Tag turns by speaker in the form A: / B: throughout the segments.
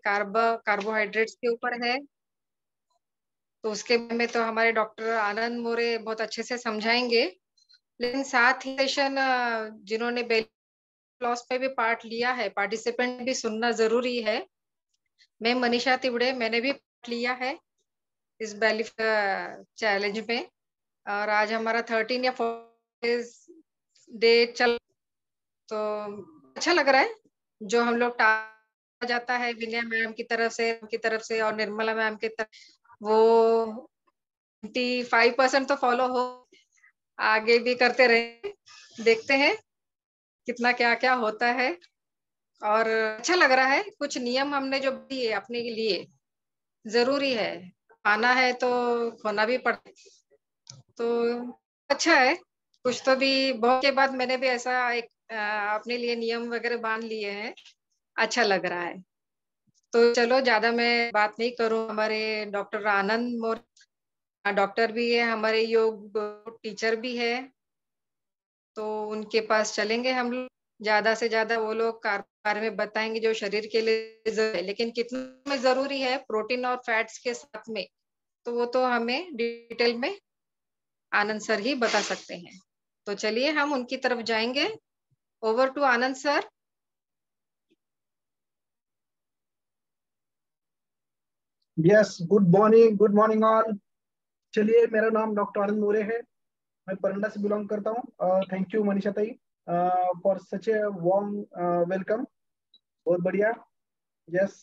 A: Carbohydrates के ऊपर है। तो उसके में तो हमारे डॉक्टर आनंद मोरे बहुत अच्छे से समझाएंगे। लेकिन साथ ही सेशन जिन्होंने बेली लॉस पे भी पार्ट लिया है, पार्टिसिपेंट भी सुनना जरूरी है। मैं मनीषा तिवड़े, मैंने भी पार्ट लिया है इस बेली चैलेंज में। और आज हमारा 13 या 14 डे चल, तो अच्छा लग रहा है। जो हम लोग जाता है विनय मैम की तरफ से और निर्मला मैम की तरफ, वो 25% तो फॉलो हो, आगे भी करते रहे। देखते हैं कितना क्या क्या होता है। और अच्छा लग रहा है, कुछ नियम हमने जो दिए अपने के लिए, जरूरी है, आना है तो खोना भी पड़ता है। तो अच्छा है, कुछ तो भी बहुत के बाद मैंने भी ऐसा एक अपने लिए नियम वगैरह बांध लिए हैं। अच्छा लग रहा है। तो चलो ज्यादा मैं बात नहीं करूं। हमारे डॉक्टर आनंद मोर डॉक्टर भी है, हमारे योग टीचर भी है, तो उनके पास चलेंगे हम लोग। ज्यादा से ज्यादा वो लोग बारे में बताएंगे जो शरीर के लिए जरूरी है, लेकिन कितना में जरूरी है प्रोटीन और फैट्स के साथ में, तो वो तो हमें डिटेल में आनंद सर ही बता सकते हैं। तो चलिए हम उनकी तरफ जाएंगे। Over to Anand sir.
B: Yes, good morning all. चलिए, मेरा नाम डॉक्टर आनंद मोरे है। मैं परंडा से बिलोंग करता हूँ। थैंक यू मनीषा ताई for such a warm welcome. बहुत बढ़िया। यस,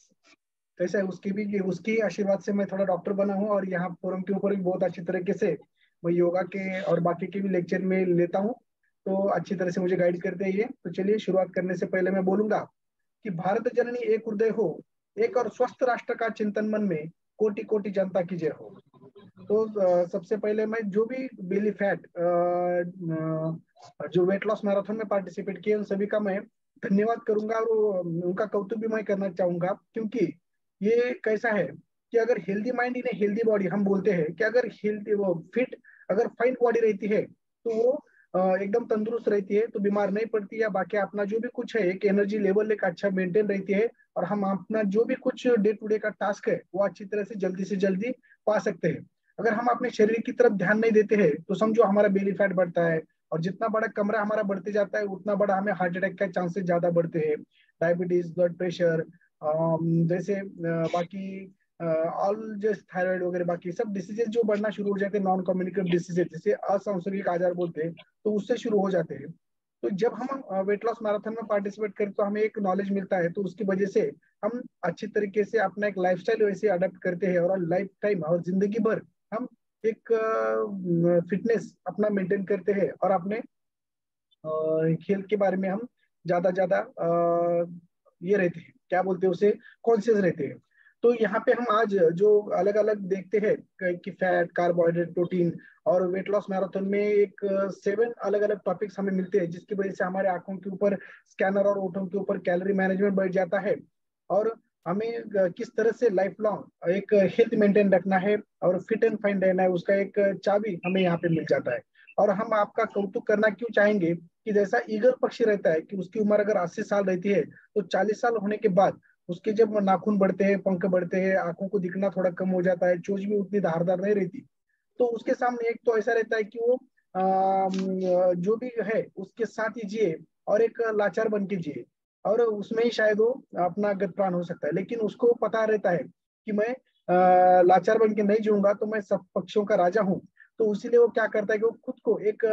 B: कैसे है उसकी आशीर्वाद से मैं थोड़ा डॉक्टर बना हूँ, और यहाँ फोरम के ऊपर भी बहुत अच्छी तरीके से मैं योगा के और बाकी के भी लेक्चर में लेता हूँ। तो अच्छी तरह से मुझे गाइड करते हैं ये। तो चलिए, शुरुआत करने से पहले मैं बोलूंगा कि भारत जननी एक हृदय हो, एक और स्वस्थ राष्ट्र का चिंतन मन में, कोटि कोटि जनता की जय हो। तो सबसे पहले मैं जो भी बेली फैट जो वेट लॉस मैराथन में पार्टिसिपेट किए उन सभी का मैं धन्यवाद करूंगा, और उनका कौतुक भी मैं करना चाहूंगा। क्योंकि ये कैसा है कि अगर healthy mind in healthy body, हम बोलते हैं कि अगर हेल्दी वो फिट, अगर फाइन बॉडी रहती है तो वो एकदम तंदुरुस्त रहती है, तो बीमार नहीं पड़ती, या बाकी अपना जो भी कुछ है एक एनर्जी लेवल एक अच्छा मेंटेन रहती है, और हम अपना जो भी कुछ डे टू डे का टास्क है वो अच्छी तरह से जल्दी पा सकते हैं। अगर हम अपने शरीर की तरफ ध्यान नहीं देते हैं तो समझो हमारा बेली फैट बढ़ता है, और जितना बड़ा कमरा हमारा बढ़ते जाता है उतना बड़ा हमें हार्ट अटैक का चांसेस ज्यादा बढ़ते हैं। डायबिटीज, ब्लड प्रेशर, जैसे बाकी ऑल जैसे थायराइड वगैरह बाकी सब डिसीजेज जो बढ़ना शुरू हो जाते हैं, नॉन कम्युनिकेबल डिसीजेज जिसे असंसर्गिक आजार बोलते हैं, तो उससे शुरू हो जाते हैं। तो जब हम वेट लॉस मैराथन में पार्टिसिपेट करें तो हमें एक नॉलेज मिलता है, तो उसकी वजह से हम अच्छी तरीके से अपना एक लाइफस्टाइल वैसे अडेप्ट करते हैं, और लाइफ टाइम और जिंदगी भर हम एक फिटनेस अपना मेंटेन करते हैं, और अपने खेल के बारे में हम ज्यादा ये रहते हैं, क्या बोलते हैं उसे, कॉन्शियस रहते हैं। तो यहाँ पे हम आज जो अलग अलग देखते हैं कि फैट, कार्बोहाइड्रेट, प्रोटीन, और वेट लॉस मैराथन में एक 7 अलग अलग टॉपिक्स हमें मिलते हैं, जिसकी वजह से हमारे आंखों के ऊपर स्कैनर और ओठों के ऊपर कैलोरी मैनेजमेंट बढ़ जाता है, और हमें किस तरह से लाइफ लॉन्ग एक हेल्थ मेंटेन रखना है और फिट एंड फाइन रहना है, उसका एक चाबी हमें यहाँ पे मिल जाता है। और हम आपका कौतुक करना क्यों चाहेंगे कि जैसा ईगल पक्षी रहता है कि उसकी उम्र अगर 80 साल रहती है, तो 40 साल होने के बाद उसके जब नाखून बढ़ते हैं, पंख बढ़ते हैं, आंखों को दिखना थोड़ा कम हो जाता है, चोंच भी उतनी धारदार नहीं रहती, तो उसके सामने एक तो ऐसा रहता है कि वो जो भी है उसके साथ ही जिए, और एक लाचार बन के जिए, और उसमें ही शायद वो अपना गत प्राण हो सकता है। लेकिन उसको पता रहता है कि मैं लाचार बन के नहीं जीऊंगा, तो मैं सब पक्षियों का राजा हूँ। तो इसीलिए वो क्या करता है कि वो खुद को एक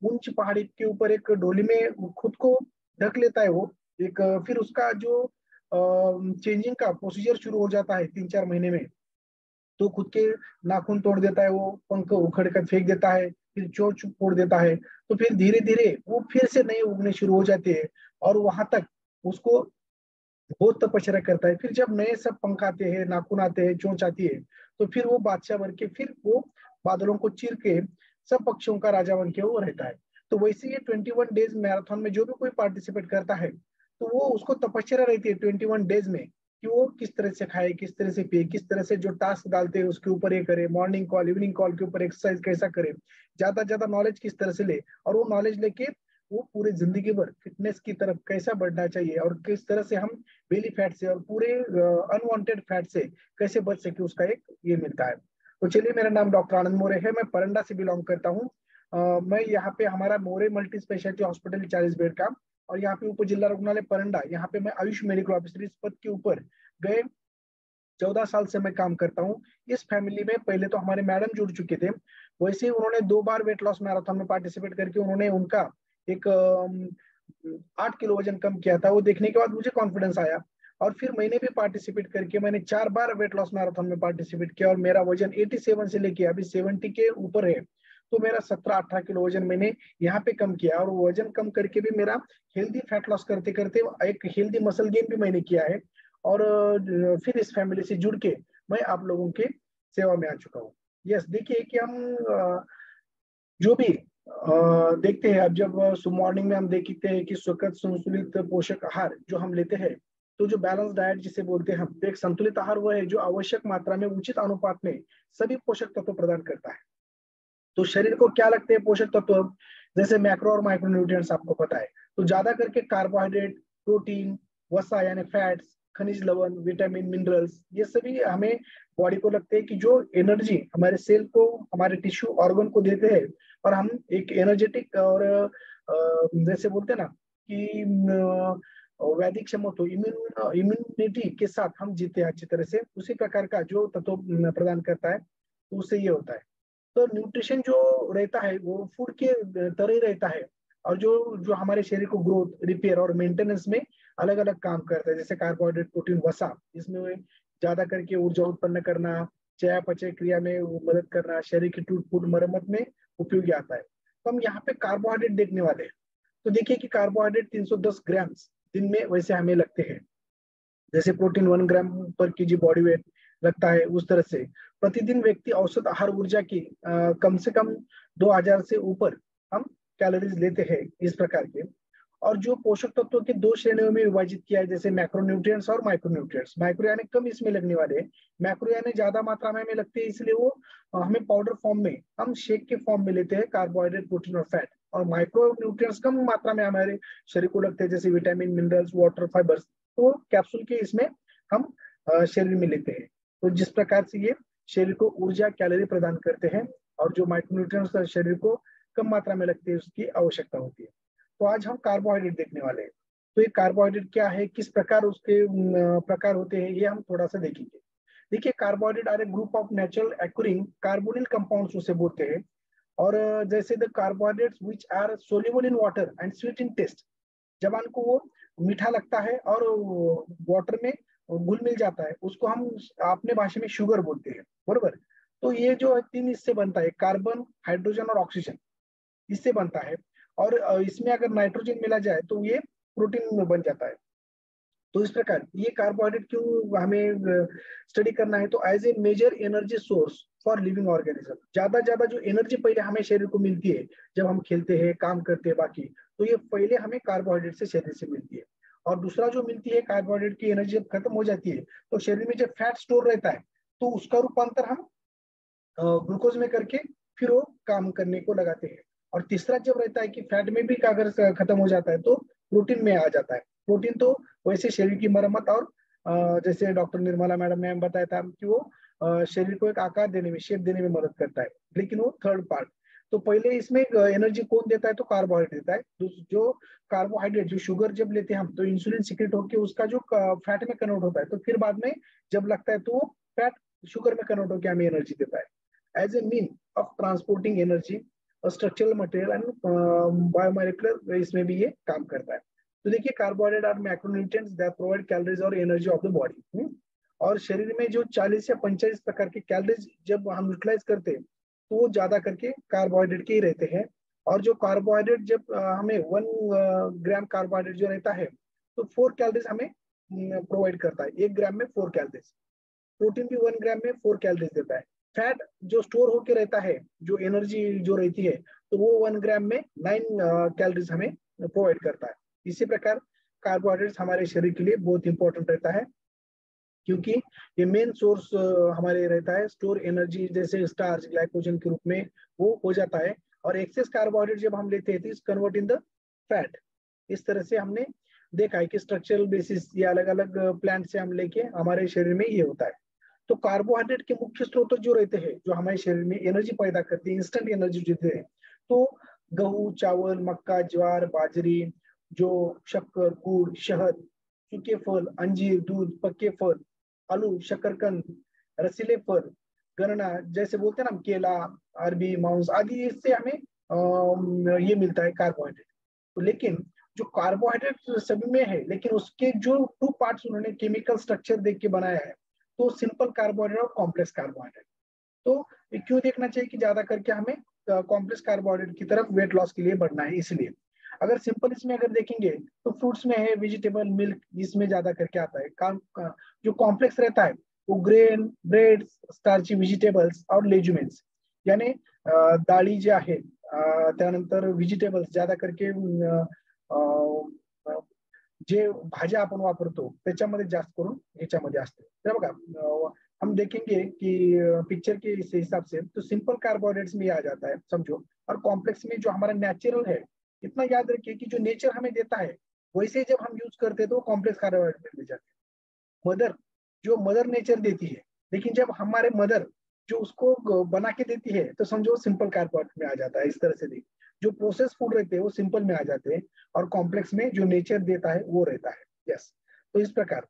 B: ऊंच पहाड़ी के ऊपर एक डोली में खुद को ढक लेता है। वो एक फिर उसका जो चेंजिंग का प्रोसीजर शुरू हो जाता है 3-4 महीने में। तो खुद के नाखून तोड़ देता है, वो पंख उखड़ कर फेंक देता है, फिर चोंच फोड़ देता है। तो फिर धीरे धीरे वो फिर से नए उगने शुरू हो जाते हैं, और वहां तक उसको बहुत तपस्या करता है। फिर जब नए सब पंख आते हैं, नाखून आते हैं, चोंच आती है, तो फिर वो बादशाह बन के फिर वो बादलों को चीर के सब पक्षियों का राजा बन के वो रहता है। तो वैसे ये 21 डेज मैराथन में जो भी कोई पार्टिसिपेट करता है, तो वो उसको तपस्या रहती है 21 डेज में, कि वो किस तरह से खाए, किस तरह से पिए, किस तरह से जो टास्क डालते हैं उसके ऊपर ये करे, मॉर्निंग कॉल, इवनिंग कॉल के ऊपर एक्सरसाइज कैसा करे, ज्यादा ज्यादा नॉलेज किस तरह से ले, और वो नॉलेज लेके वो पूरे जिंदगी भर फिटनेस की तरफ कैसा बढ़ना चाहिए और किस तरह से हम बेली फैट से और पूरे अनवांटेड फैट से कैसे बच सके, उसका एक ये मिलता है। तो चलिए, मेरा नाम डॉक्टर आनंद मोरे है, मैं परंडा से बिलोंग करता हूँ। मैं यहाँ पे हमारा मोरे मल्टी स्पेशलिटी हॉस्पिटल 40 बेड का, और यहाँ पे उप जिला रुग्णालय परंडा, यहाँ पे मैं आयुष मेडिकल ऑफिसर इस पद के ऊपर गए 14 साल से मैं काम करता हूँ। इस फैमिली में पहले तो हमारे मैडम जुड़ चुके थे, वैसे ही उन्होंने 2 बार वेट लॉस मैराथन में पार्टिसिपेट करके उन्होंने उनका एक 8 किलो वजन कम किया था। वो देखने के बाद मुझे कॉन्फिडेंस आया, और फिर मैंने भी पार्टिसिपेट करके मैंने 4 बार वेट लॉस मैराथन में पार्टिसिपेट किया, और मेरा वजन 87 से लेके अभी 70 के ऊपर है। तो मेरा 17-18 किलो वजन मैंने यहाँ पे कम किया, और वजन कम करके भी मेरा हेल्दी फैट लॉस करते करते एक हेल्दी मसल गेन भी मैंने किया है। और फिर इस फैमिली से जुड़ के मैं आप लोगों के सेवा में आ चुका हूँ। यस, देखिए कि हम जो भी देखते हैं, अब जब मॉर्निंग में हम देखते हैं कि सुखद संतुलित पोषक आहार जो हम लेते हैं, तो जो बैलेंस डाइट जिसे बोलते हैं हम, तो एक संतुलित आहार वो है जो आवश्यक मात्रा में उचित अनुपात में सभी पोषक तत्व प्रदान करता है। तो शरीर को क्या लगते हैं पोषक तत्व, जैसे मैक्रो और माइक्रो न्यूट्रिएंट्स आपको पता है, तो ज्यादा करके कार्बोहाइड्रेट, प्रोटीन, वसा यानी फैट्स, खनिज लवण, विटामिन, मिनरल्स, ये सभी हमें बॉडी को लगते हैं कि जो एनर्जी हमारे सेल को, हमारे टिश्यू ऑर्गन को देते हैं, और हम एक एनर्जेटिक और जैसे बोलते हैं ना कि वैदिक क्षमता तो इम्यूनिटी के साथ हम जीते हैं अच्छी तरह से, उसी प्रकार का जो तत्व प्रदान करता है, तो उससे ये होता है। तो न्यूट्रिशन जो रहता है वो फूड के तरह ही रहता है, और जो जो हमारे शरीर को ग्रोथ, रिपेयर और मेंटेनेंस में अलग अलग काम करता है। जैसे कार्बोहाइड्रेट, प्रोटीन, वसा, इसमें ज्यादा करके ऊर्जा उत्पन्न करना, चयापचय क्रिया में मदद करना, शरीर की टूट फूट मरम्मत में उपयोगी आता है। तो हम यहाँ पे कार्बोहाइड्रेट देखने वाले हैं। तो देखिए कि कार्बोहाइड्रेट 310 ग्राम दिन में वैसे हमें लगते हैं, जैसे प्रोटीन 1 ग्राम पर केजी बॉडी वेट लगता है, उस तरह से प्रतिदिन व्यक्ति औसत आहार ऊर्जा की कम से कम 2000 से ऊपर हम कैलोरीज लेते हैं इस प्रकार के। और जो पोषक तत्वों के 2 श्रेणियों में विभाजित किया है, जैसे मैक्रोन्यूट्रिएंट्स और माइक्रोन्यूट्रिएंट्स। माइक्रो यानी कम इसमें लगने वाले हैं, मैक्रो यानी ज्यादा मात्रा में हमें लगते हैं, इसलिए वो हमें पाउडर फॉर्म में, हम शेक के फॉर्म में लेते हैं, कार्बोहाइड्रेट, प्रोटीन और फैट। और माइक्रो न्यूट्रिएंट्स कम मात्रा में हमारे शरीर को लगते हैं, जैसे विटामिन, मिनरल्स, वाटर, फाइबर्स, तो कैप्सूल के इसमें हम शरीर में लेते हैं। तो जिस प्रकार से ये शरीर को ऊर्जा, कैलोरी प्रदान करते हैं, और जो माइक्रोन्यूट्रिएंट्स शरीर को कम मात्रा में लगते हैं, उसकी आवश्यकता होती है। तो आज हम कार्बोहाइड्रेट देखने वाले हैं। तो ये कार्बोहाइड्रेट क्या है, किस प्रकार उसके प्रकार होते हैं, ये हम थोड़ा सा देखेंगे। देखिए, carbohydrate are a group of natural occurring carbonyl compounds उसे बोलते हैं। और जैसे the carbohydrates which are soluble in water and sweet in taste, जब हमको वो मीठा लगता है और वाटर में घुल मिल जाता है, उसको हम अपने भाषा में शुगर बोलते हैं, बरोबर। तो ये जो 3 इससे बनता है, कार्बन, हाइड्रोजन और ऑक्सीजन, इससे बनता है। और इसमें अगर नाइट्रोजन मिला जाए तो ये प्रोटीन में बन जाता है। तो इस प्रकार ये कार्बोहाइड्रेट क्यों हमें स्टडी करना है, तो as a major energy source for living organism, ज्यादा ज्यादा जो एनर्जी पहले हमें शरीर को मिलती है जब हम खेलते हैं, काम करते हैं बाकी, तो ये पहले हमें कार्बोहाइड्रेट से शरीर से मिलती है। और दूसरा जो मिलती है कार्बोहाइड्रेट की एनर्जी जब खत्म हो जाती है, तो शरीर में जब फैट स्टोर रहता है, तो उसका रूपांतर हम ग्लूकोज में करके फिर वो काम करने को लगाते हैं। और तीसरा जब रहता है कि फैट में भी अगर खत्म हो जाता है, तो प्रोटीन में आ जाता है। प्रोटीन तो वैसे शरीर की मरम्मत और जैसे डॉक्टर निर्मला मैडम ने हमें बताया था कि वो शरीर को एक आकार देने में, शेप देने में मदद करता है, लेकिन वो थर्ड पार्ट। तो पहले इसमें एनर्जी कौन देता है, तो कार्बोहाइड्रेट देता है। जो कार्बोहाइड्रेट, जो शुगर जब लेते हैं हम, तो इंसुलिन सिक्रेट होकर उसका जो फैट में कन्वर्ट होता है, तो फिर बाद में जब लगता है तो वो फैट शुगर में कन्वर्ट होकर हमें एनर्जी देता है। as a mean of transporting energy, a structural material and biomolecular, इसमें भी ये काम करता है। तो देखिए, कार्बोहाइड्रेट और मैक्रोन्यूट्रिएंट्स दैट प्रोवाइड कैलोरीज और एनर्जी ऑफ द बॉडी। और शरीर में जो 40 या 45 प्रकार के कैलोरीज जब हम यूटिलाइज करते हैं, तो वो ज्यादा करके कार्बोहाइड्रेट के ही रहते हैं। और जो कार्बोहाइड्रेट जब हमें 1 ग्राम कार्बोहाइड्रेट जो रहता है, तो 4 कैलोरीज हमें प्रोवाइड करता है, 1 ग्राम में 4 कैलोरीज। प्रोटीन भी 1 ग्राम में 4 कैलोरीज देता है। फैट जो स्टोर होके रहता है, जो एनर्जी जो रहती है, तो वो 1 ग्राम में 9 कैलोरीज हमें प्रोवाइड करता है। इसी प्रकार कार्बोहाइड्रेट्स हमारे शरीर के लिए बहुत इंपॉर्टेंट रहता है, क्योंकि ये मेन सोर्स हमारे रहता है स्टोर एनर्जी, जैसे स्टार्च, ग्लाइकोजन के रूप में वो हो जाता है। और एक्सेस कार्बोहाइड्रेट जब हम लेते हैं, तो इस कन्वर्ट इन द फैट। इस तरह से हमने देखा है कि स्ट्रक्चरल बेसिस ये अलग अलग प्लांट से हम लेके हमारे शरीर में ये होता है। तो कार्बोहाइड्रेट के मुख्य स्रोत जो रहते हैं, जो हमारे शरीर में एनर्जी पैदा करते हैं, इंस्टेंट एनर्जी देते हैं, तो गेहूं, चावल, मक्का, ज्वार, बाजरी, जो शक्कर, गुड़, शहद, सूखे फल, अंजीर, दूध, पक्के फल, आलू, शकरकंद, रसीले फल, गन्ना, जैसे बोलते हैं ना केला, अरबी, मांस आदि, इससे हमें ये मिलता है कार्बोहाइड्रेट। तो लेकिन जो कार्बोहाइड्रेट सभी में है, लेकिन उसके जो टू पार्ट्स उन्होंने केमिकल स्ट्रक्चर देख के बनाया है, तो सिंपल कार्बोहाइड्रेट और कॉम्प्लेक्स कार्बोहाइड्रेट। तो ये क्यों देखना चाहिए कि ज्यादा करके हमें कॉम्प्लेक्स कार्बोहाइड्रेट की तरफ वेट लॉस के लिए बढ़ना है, इसलिए। अगर सिंपल इसमें अगर देखेंगे तो फ्रूट्स में है, वेजिटेबल, मिल्क, इसमें ज्यादा करके आता है। जो कॉम्प्लेक्स रहता है वो ग्रेन, ब्रेड, स्टार्ची व्हेजिटेबल्स और लेज्युमिन्स, यानी डाळी जे आहे, त्यानंतर व्हेजिटेबल्स ज्यादा करके जे भाज्या आपण वापरतो त्याच्यामध्ये जास्त करून ह्याच्यामध्ये असते। तर बघा, हम देखेंगे कि पिक्चर के इस हिसाब से तो सिंपल कार्बोहाइड्रेट्स में आ जाता है, समझो। और कॉम्प्लेक्स में जो हमारा नेचुरल है, इतना याद रखिए कि जो नेचर हमें देता है वैसे जब हम यूज करते हैं तो कॉम्प्लेक्स कार्बोहाइड्रेट मिल जाते हैं। मदर, जो मदर नेचर देती है, लेकिन जब हमारे मदर जो उसको बना के देती है तो समझो सिंपल कार्बोहाइड्रेट में आ जाता है। इस तरह से देखिए, जो प्रोसेस फूड रहते हैं वो सिंपल में आ जाते हैं, और कॉम्प्लेक्स में जो नेचर देता है वो रहता है। यस, तो इस प्रकार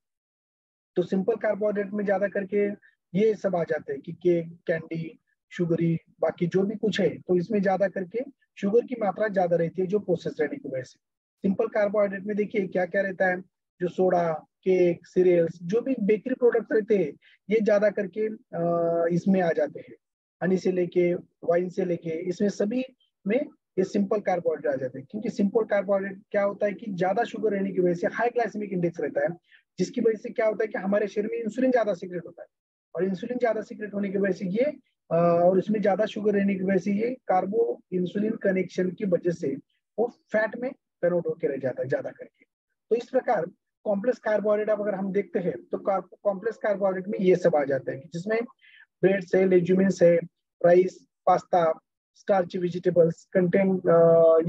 B: तो सिंपल कार्बोहाइड्रेट में ज्यादा करके ये सब आ जाते हैं कि केक, कैंडी, शुगरी, बाकी जो भी कुछ है, तो इसमें ज्यादा करके शुगर की मात्रा ज्यादा रहती है जो प्रोसेस रहने की वजह से। सिंपल कार्बोहाइड्रेट में देखिए क्या क्या रहता है, जो सोडा, केक, सीरियल्स, जो भी बेकरी प्रोडक्ट रहते हैं, ये ज्यादा करके इसमें आ जाते हैं। हनी से लेके वाइन से लेके इसमें सभी में ये सिंपल कार्बोहाइड्रेट आ जाते हैं, क्योंकि सिंपल कार्बोहाइड्रेट क्या होता है कि ज्यादा शुगर रहने की वजह से हाई ग्लाइसेमिक इंडेक्स रहता है, जिसकी वजह से क्या होता है कि हमारे शरीर में इंसुलिन ज्यादा सीक्रेट होता है, और इंसुलिन ज्यादा सीक्रेट होने की वजह से ये और इसमें ज्यादा शुगर रहने की वजह से ये कार्बो इंसुलिन कनेक्शन की वजह से वो फैट में कन्वर्ट होकर रह जाता है ज्यादा करके। तो इस प्रकार कॉम्प्लेक्स कार्बोहाइड्रेट अगर हम देखते हैं तो कॉम्प्लेक्स कार्बोहाइड्रेट में ये सब आ जाते हैं, जिसमें ब्रेड्स है, लेज्यूमिन्स है, rice, pasta, starchy vegetables contain,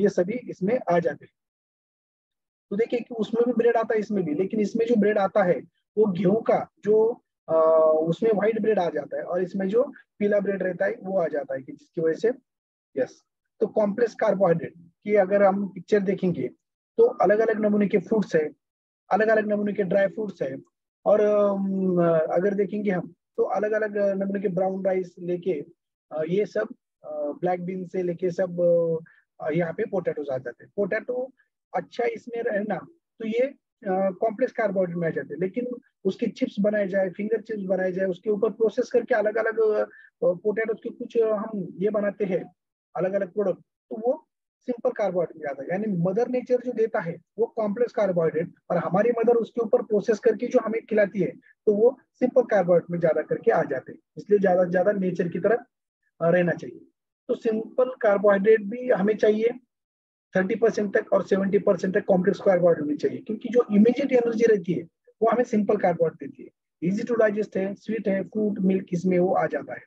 B: ये सभी इसमें आ जाते हैं। तो देखिए कि उसमें भी ब्रेड आता है, इसमें भी, लेकिन इसमें जो ब्रेड आता है वो गेहूं का जो उसमें व्हाइट ब्रेड आ जाता है, और इसमें जो पीला ब्रेड रहता है वो आ जाता है, कि जिसकी वजह से। यस, तो कॉम्प्लेक्स कार्बोहाइड्रेट की अगर हम पिक्चर देखेंगे तो अलग अलग नमूने के फ्रूट्स है, अलग अलग नमूने के ड्राई फ्रूट्स है, और अगर देखेंगे हम तो अलग अलग नमूने के ब्राउन राइस लेके ये सब ब्लैक बीन से लेके सब यहाँ पे पोटैटोज आ जाते हैं। पोटैटो अच्छा इसमें रहना, तो ये कॉम्प्लेक्स कार्बोहाइड्रेट में आ जाते हैं, लेकिन उसके चिप्स बनाए जाए, फिंगर चिप्स बनाए जाए, उसके ऊपर प्रोसेस करके अलग अलग पोटैटोज के कुछ हम ये बनाते हैं अलग अलग प्रोडक्ट, तो वो सिंपल कार्बोहाइड्रेट में आता है। यानी मदर नेचर जो देता है वो कॉम्प्लेक्स कार्बोहाइड्रेट, और हमारी मदर उसके ऊपर प्रोसेस करके जो हमें खिलाती है तो वो सिंपल कार्बोहाइड्रेट में ज्यादा करके आ जाते हैं। इसलिए ज्यादा से ज्यादा नेचर की तरफ रहना चाहिए। तो सिंपल कार्बोहाइड्रेट भी हमें चाहिए 30% तक, और 70% तक कॉम्प्लेक्स कार्बोहाइड्रेट भी चाहिए, क्योंकि जो इमीडिएट एनर्जी रहती है वो हमें सिंपल कार्बोहाइड्रेट देती है। इजी टू डाइजेस्ट है, स्वीट है, फ्रूट, मिल्क, इसमें वो आ जाता है।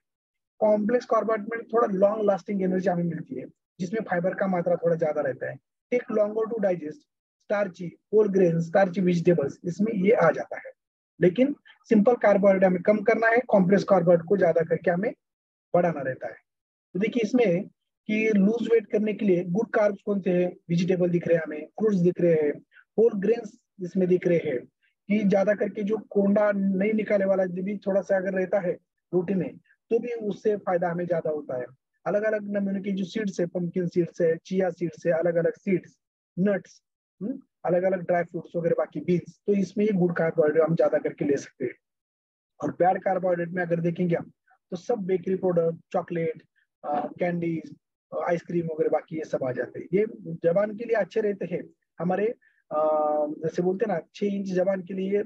B: कॉम्प्लेक्स कार्बोहाइड्रेट में थोड़ा लॉन्ग लास्टिंग एनर्जी हमें मिलती है, जिसमें फाइबर का मात्रा थोड़ा ज्यादा रहता है, take longer to digest, starchy, whole grain, starchy vegetables, इसमें ये आ जाता है। लेकिन सिंपल कार्बोहाइड्रेट हमें कम करना है, कॉम्प्लेक्स कार्बोहाइड्रेट को ज्यादा करके हमें बढ़ाना रहता है। तो देखिए इसमें कि लूज वेट करने के लिए गुड कार्ब्स कौन से हैं, वेजिटेबल दिख रहे हैं हमें, फ्रूट्स दिख रहे हैं, होल ग्रेन्स इसमें दिख रहे हैं, कि ज्यादा करके जो कोंडा नहीं निकाले वाला भी थोड़ा सा अगर रहता है रोटी में, तो भी उससे फायदा हमें ज्यादा होता है। अलग अलग नमूने की जो सीड्स है, पंपकिन सीड्स है, चिया सीड्स है, अलग अलग सीड्स, नट्स, अलग अलग ड्राई फ्रूट्स वगैरह, बाकी बीन्स, तो इसमें ये गुड कार्बोहाइड्रेट हम ज्यादा करके ले सकते हैं। और बैड कार्बोहाइड्रेट में अगर देखेंगे हम तो सब bakery product, chocolate, candies, ice cream वगैरह, बाकी ये सब आ जाते हैं। ये जबान के लिए अच्छे रहते हैं हमारे, जैसे बोलते हैं ना 6 इंच जबान के लिए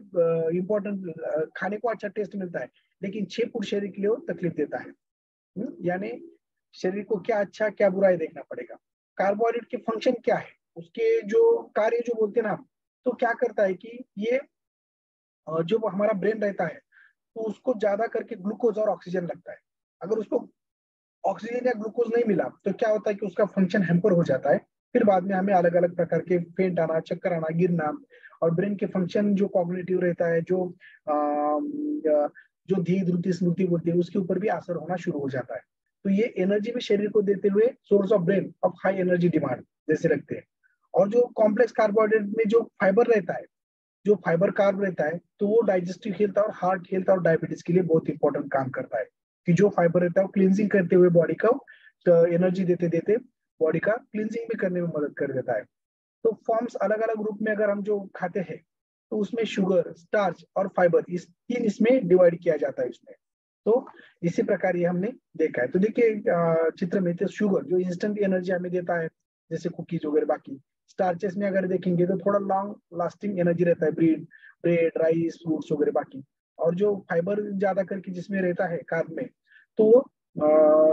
B: इम्पोर्टेंट, खाने को अच्छा टेस्ट मिलता है, लेकिन 6 फुट शरीर के लिए वो तकलीफ देता है। यानी शरीर को क्या अच्छा क्या बुरा है देखना पड़ेगा। कार्बोहाइड्रेट के फंक्शन क्या है, उसके जो कार्य जो बोलते हैं ना, तो क्या करता है कि ये जो हमारा ब्रेन रहता है तो उसको ज्यादा करके ग्लूकोज और ऑक्सीजन लगता है। अगर उसको ऑक्सीजन या ग्लूकोज नहीं मिला तो क्या होता है कि उसका फंक्शन हैम्पर हो जाता है, फिर बाद में हमें अलग अलग प्रकार के फेंट आना, चक्कर आना, गिरना, और ब्रेन के फंक्शन जो कॉग्निटिव रहता है, जो धीर द्रुति स्मृति बोलती है, उसके ऊपर भी असर होना शुरू हो जाता है। तो ये एनर्जी भी शरीर को देते हुए source of brain of high energy demand जैसे रखते हैं। और जो कॉम्प्लेक्स कार्बोहाइड्रेट में जो फाइबर रहता है, जो फाइबर कार्ब रहता है, तो वो डाइजेस्टिव हेल्थ और हार्ट हेल्थ और डायबिटीज के लिए बहुत इंपॉर्टेंट काम करता है। कि जो फाइबर रहता है वो क्लींजिंग करते हुए बॉडी को एनर्जी देते देते बॉडी का क्लींजिंग भी करने में मदद कर देता है। तो फॉर्म्स अलग अलग रूप में अगर हम जो खाते हैं, तो उसमें शुगर, स्टार्च और फाइबर, इस तीन इसमें डिवाइड किया जाता है इसमें। तो इसी प्रकार ये हमने देखा है। तो देखिए चित्र में तो शुगर जो इंस्टेंट एनर्जी हमें देता है, जैसे कुकीज वगैरह, बाकी स्टार्चेस में अगर देखेंगे तो थोड़ा लॉन्ग लास्टिंग एनर्जी रहता है, ब्रेड, राइस, फ्रूट्स वगैरह बाकी। और जो फाइबर ज्यादा करके जिसमें रहता है कार्ब में, तो वो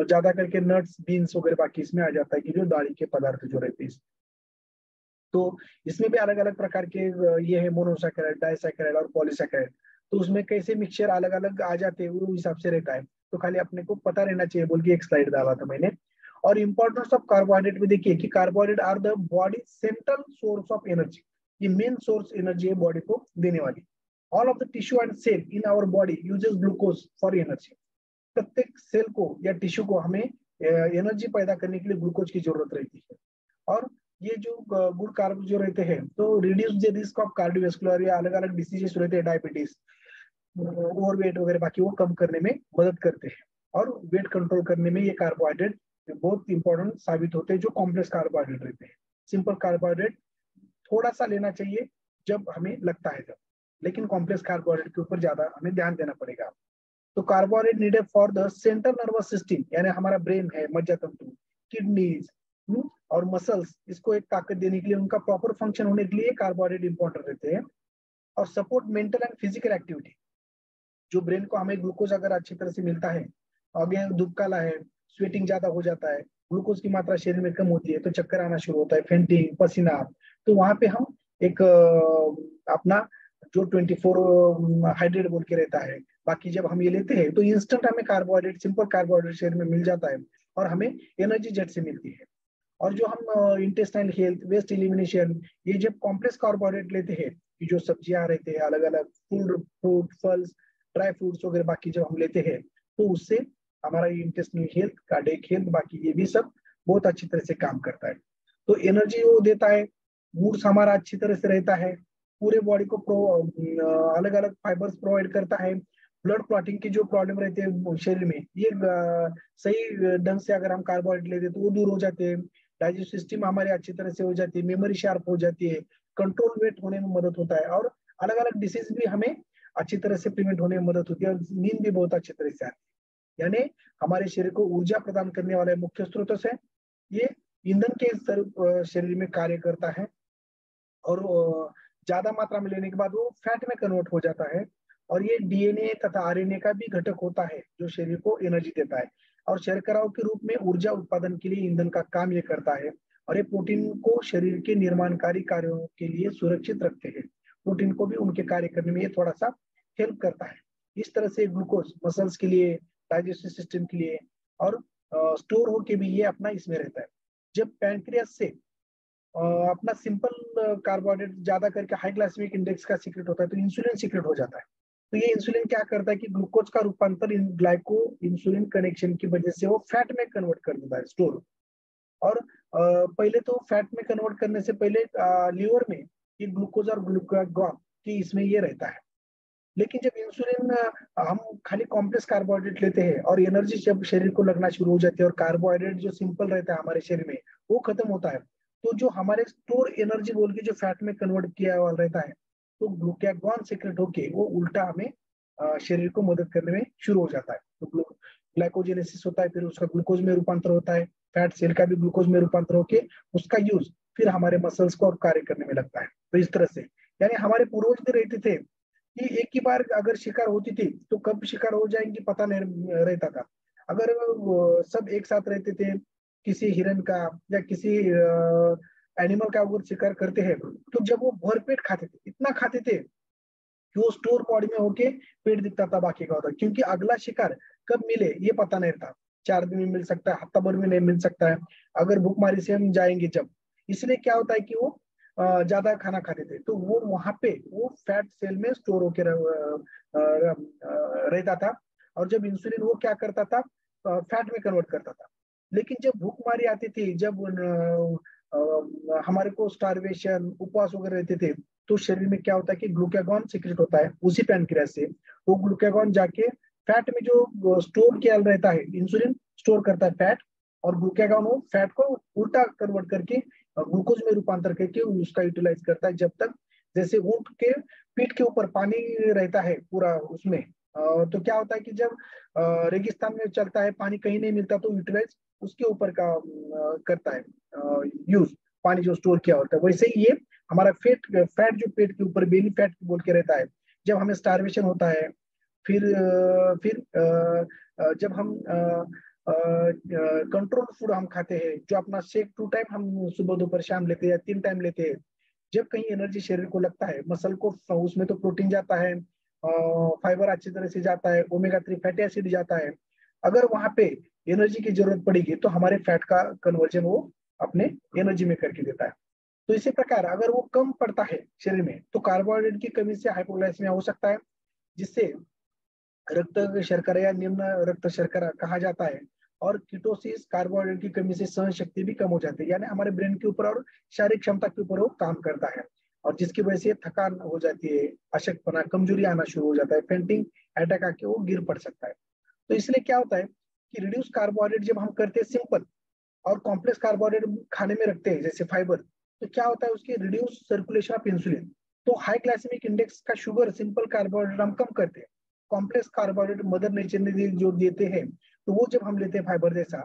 B: ज्यादा करके नट्स, बीन्स वगैरह बाकी इसमें आ जाता है, कि जो दाढ़ी के पदार्थ जो रहते हैं। तो इसमें भी अलग अलग प्रकार के ये है, मोनोसैकेराइड, डाइसैकेराइड और पॉलीसैकेराइड। तो उसमें कैसे मिक्सचर अलग अलग आ जाते हैं वो हिसाब से रहता है। तो खाली अपने को पता रहना चाहिए बोल के एक स्लाइड डाला था मैंने। और इंपॉर्टेंस ऑफ कार्बोहाइड्रेट में देखिए कि carbohydrate are the body central source of energy. ये मेन सोर्स एनर्जी है बॉडी को देने वाली। All of the tissue and cell in our body uses glucose for energy. प्रत्येक सेल को या टिश्यू को हमें एनर्जी पैदा करने के लिए ग्लूकोज की जरूरत रहती है। और ये जो गुड कार्ब जो रहते हैं, तो reduce the risk of cardiovascular या अलग अलग डिसीजेस रहते हैं, डायबिटीज, ओवरवेट वगैरह बाकी, वो कम करने में मदद करते हैं। और वेट कंट्रोल करने में ये कार्बोहाइड्रेट बहुत इंपॉर्टेंट साबित होते हैं, जो कॉम्प्लेक्स कार्बोहाइड्रेट रहते हैं। सिंपल कार्बोहाइड्रेट थोड़ा सा लेना चाहिए जब हमें लगता है, जब, लेकिन कॉम्प्लेक्स कार्बोहाइड्रेट के ऊपर ज्यादा हमें ध्यान देना पड़ेगा। तो carbohydrate needed for the central nervous system, यानी हमारा ब्रेन है, मज्जा तंतु, किडनीज और मसल्स, इसको एक ताकत देने के लिए, उनका प्रॉपर फंक्शन होने के लिए कार्बोहाइड्रेट इंपॉर्टेंट रहते हैं। और support mental and physical activity. जो ब्रेन को हमें ग्लूकोज अगर अच्छी तरह से मिलता है, आगे धूप काला है, स्वेटिंग ज्यादा हो जाता है, ग्लूकोज की मात्रा शरीर में कम होती है, तो चक्कर आना शुरू होता है, फेंटिंग, पसीना, तो वहां पे हम एक अपना जो 24 हाइड्रेट बोल के रहता है, बाकी जब हम ये लेते हैं तो इंस्टेंट हमें कार्बोहाइड्रेट, सिंपल कार्बोहाइड्रेट शरीर में मिल जाता है, और हमें एनर्जी जेट से मिलती है। और जो हम इंटेस्टाइनल हेल्थ, वेस्ट एलिमिनेशन, ये जब कॉम्प्लेक्स कार्बोहाइड्रेट लेते हैं, कि जो सब्जियां रहते हैं, अलग अलग फ्रूट, फल्स, ड्राई फ्रूट्स वगैरह बाकी जब हम लेते हैं, तो उससे हमारा इंटेस्टाइनल हेल्थ, कार्डियक हेल्थ बाकी ये भी सब बहुत अच्छी तरह से काम करता है। तो एनर्जी वो देता है, मूड हमारा अच्छी तरह से रहता है, पूरे बॉडी को अलग अलग फाइबर्स प्रोवाइड करता है। ब्लड क्लॉटिंग की जो प्रॉब्लम रहते हैं शरीर में, ये सही ढंग से अगर हम कार्बोहाइड्रेट लेते तो वो दूर हो जाते हैं। डाइजेस्टिव सिस्टम हमारी अच्छी तरह से हो जाती है, मेमोरी शार्प हो जाती है, कंट्रोल वेट होने में मदद होता है, और अलग अलग डिसीज भी हमें अच्छी तरह से प्रिवेंट होने में मदद होती है, और नींद भी बहुत अच्छी तरह से आती है। यानी हमारे शरीर को ऊर्जा प्रदान करने वाले मुख्य स्रोतों से ये ईंधन के शरीर में कार्य करता है, और ज्यादा मात्रा में लेने के बाद वो फैट में कन्वर्ट हो जाता है। और ये डीएनए तथा आरएनए का भी घटक होता है, जो शरीर को एनर्जी देता है, और शर्कराओं के रूप में ऊर्जा उत्पादन के लिए ईंधन का काम ये करता है। और ये प्रोटीन को शरीर के निर्माणकारी कार्यों के लिए सुरक्षित रखते हैं। प्रोटीन को भी उनके कार्य करने में ये थोड़ा सा हेल्प करता है। इस तरह से ग्लूकोज मसल्स के लिए, डाइजेस्टिव सिस्टम के लिए, और स्टोर होके भी ये अपना इसमें रहता है। जब पैंक्रियास से अपना सिंपल कार्बोहाइड्रेट ज्यादा करके हाई ग्लाइसेमिक इंडेक्स का सीक्रेट होता है, तो इंसुलिन सीक्रेट हो जाता है। तो ये इंसुलिन क्या करता है कि ग्लूकोज का रूपांतर इन ग्लाइको इंसुलिन कनेक्शन की वजह से वो फैट में कन्वर्ट कर देता है, स्टोर। और पहले तो फैट में कन्वर्ट करने से पहले लीवर में ये ग्लूकोज और ग्लूकागॉन की इसमें ये रहता है। लेकिन जब इंसुलिन हम खाली कॉम्प्लेक्स कार्बोहाइड्रेट लेते हैं, और एनर्जी जब शरीर को लगना शुरू हो जाती है, और कार्बोहाइड्रेट जो सिंपल रहता है हमारे शरीर में वो खत्म होता है, तो जो हमारे स्टोर एनर्जी बोल के जो फैट में कन्वर्ट किया हुआ रहता है, तो ग्लूकागॉन सीक्रेट होके वो उल्टा हमें शरीर को मदद करने में शुरू हो जाता है। तो ग्लाइकोजेनेसिस होता है, फिर उसका ग्लूकोज में रूपांतर होता है, फैट सेल का भी ग्लूकोज में रूपांतर होके उसका यूज फिर हमारे मसल्स को और कार्य करने में लगता है। तो इस तरह से यानी हमारे पूर्वज भी रहते थे कि एक ही बार अगर शिकार होती थी तो कब शिकार हो जाएंगी पता नहीं रहता था। अगर सब एक साथ रहते थे, किसी हिरन का या किसी एनिमल का अगर शिकार करते हैं, तो जब वो भरपेट खाते थे, इतना खाते थे कि वो स्टोर बॉडी में होके पेट दिखता था बाकी का होता, क्योंकि अगला शिकार कब मिले ये पता नहीं था। 4 दिन में मिल सकता है, हफ्ता भर में नहीं मिल सकता है। अगर भूखमारी से हम जाएंगे जब, इसलिए क्या होता है कि वो ज्यादा खाना खाते थे, तो वो वहां पे वो फैट सेल में स्टोर होकर रहता था, और जब इंसुलिन वो क्या करता था, फैट में कन्वर्ट करता था। लेकिन जब भूखमारी आती थी, जब हमारे को स्टारवेशन, उपवास वगैरह रहते थे, तो शरीर में क्या होता है कि ग्लूकागॉन सीक्रेट होता है उसी पैनक्रियास से। वो ग्लूकागॉन जाके फैट में जो स्टोर किया रहता है, इंसुलिन स्टोर करता है फैट, और ग्लूकागॉन वो फैट को उल्टा कन्वर्ट करके ग्लूकोज में रूपांतर करके उसका यूटिलाइज करता है। जब तक जैसे ऊंट के पीठ के ऊपर पानी रहता है पूरा उसमें, तो क्या होता है कि जब रेगिस्तान में चलता है, पानी कहीं नहीं मिलता, तो यूटिलाइज उसके ऊपर का करता है यूज, पानी जो स्टोर किया होता है। वैसे ही ये हमारा फैट जो पेट के ऊपर बेली फैट बोल के रहता है, जब हमें स्टारवेशन होता है, फिर जब हम कंट्रोल फूड हम खाते हैं, जो अपना शेक 2 टाइम हम सुबह दोपहर शाम लेते हैं या 3 टाइम लेते हैं, जब कहीं एनर्जी शरीर को लगता है, मसल को, उसमें तो प्रोटीन जाता है, फाइबर अच्छी तरह से जाता है, ओमेगा 3 फैटी एसिड जाता है। अगर वहां पे एनर्जी की जरूरत पड़ेगी तो हमारे फैट का कन्वर्जन वो अपने एनर्जी में करके देता है। तो इसी प्रकार अगर वो कम पड़ता है शरीर में, तो कार्बोहाइड्रेट की कमी से हाइपोग्लाइसेमिया हो सकता है, जिससे रक्त शर्करा या निम्न रक्त शर्करा कहा जाता है, और कीटोसिस, कार्बोहाइड्रेट की कमी से सहन शक्ति भी कम हो जाती है, यानी हमारे ब्रेन के ऊपर और शारीरिक क्षमता के ऊपर वो काम करता है, और जिसकी वजह से थकान हो जाती है, अशक्तपना, कमजोरी आना शुरू हो जाता है, फेंटिंग अटैक आके वो गिर पड़ सकता है। तो इसलिए क्या होता है कि रिड्यूस कार्बोहाइड्रेट जब हम करते हैं सिंपल, और कॉम्प्लेक्स कार्बोहाइड्रेट खाने में रखते हैं जैसे फाइबर, तो क्या होता है उसकी रिड्यूस सर्कुलेशन ऑफ इंसुलिन। तो हाई ग्लाइसेमिक इंडेक्स का शुगर, सिंपल कार्बोहाइड्रेट हम कम करते हैं, कॉम्प्लेक्स कार्बोहाइड्रेट मदर नेचर ने जो देते हैं, तो वो जब हम लेते हैं फाइबर जैसा,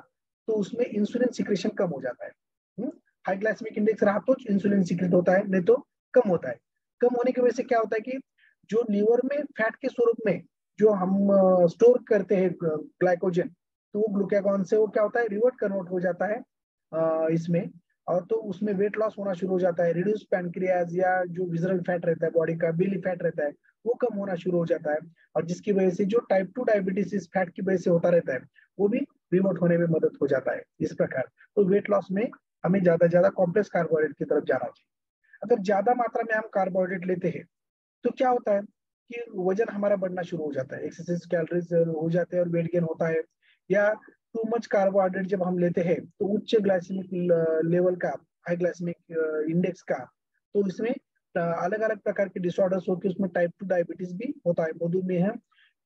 B: तो उसमें इंसुलिन सिक्रेशन कम हो जाता है। हाई ग्लाइसेमिक इंडेक्स रहा तो इंसुलिन सिक्रेट होता है, नहीं तो कम होता है। कम होने की वजह से क्या होता है कि जो लीवर में फैट के स्वरूप में जो हम स्टोर करते हैं ग्लाइकोजन, तो वो ग्लूकागॉन से वो क्या होता है, रिवर्ट कन्वर्ट हो जाता है इसमें, और तो उसमें वेट लॉस होना शुरू हो जाता है, रिड्यूस पैनक्रियाज, या जो विजरल फैट रहता है बॉडी का, बेली फैट रहता है, वो कम होना शुरू हो जाता है, और जिसकी वजह से जो टाइप 2 डायबिटीज इस फैट की वजह से होता रहता है, वो भी रिवर्ट होने में मदद हो जाता है इस प्रकार। तो वेट लॉस में हमें ज्यादा कॉम्प्लेक्स कार्बोहाइड्रेट की तरफ जाना चाहिए। अगर ज्यादा मात्रा में हम कार्बोहाइड्रेट लेते हैं, तो क्या होता है कि वजन हमारा बढ़ना शुरू हो जाता है, एक्सेसिव कैलोरीज हो जाते हैं और वेट गेन होता है। या टू मच कार्बोहाइड्रेट जब हम लेते हैं, तो उच्च ग्लाइसेमिक लेवल का, हाई ग्लाइसेमिक इंडेक्स का, तो इसमें अलग अलग प्रकार के डिसऑर्डर्स होकर उसमें टाइप 2 डायबिटीज भी होता है, मधुमेह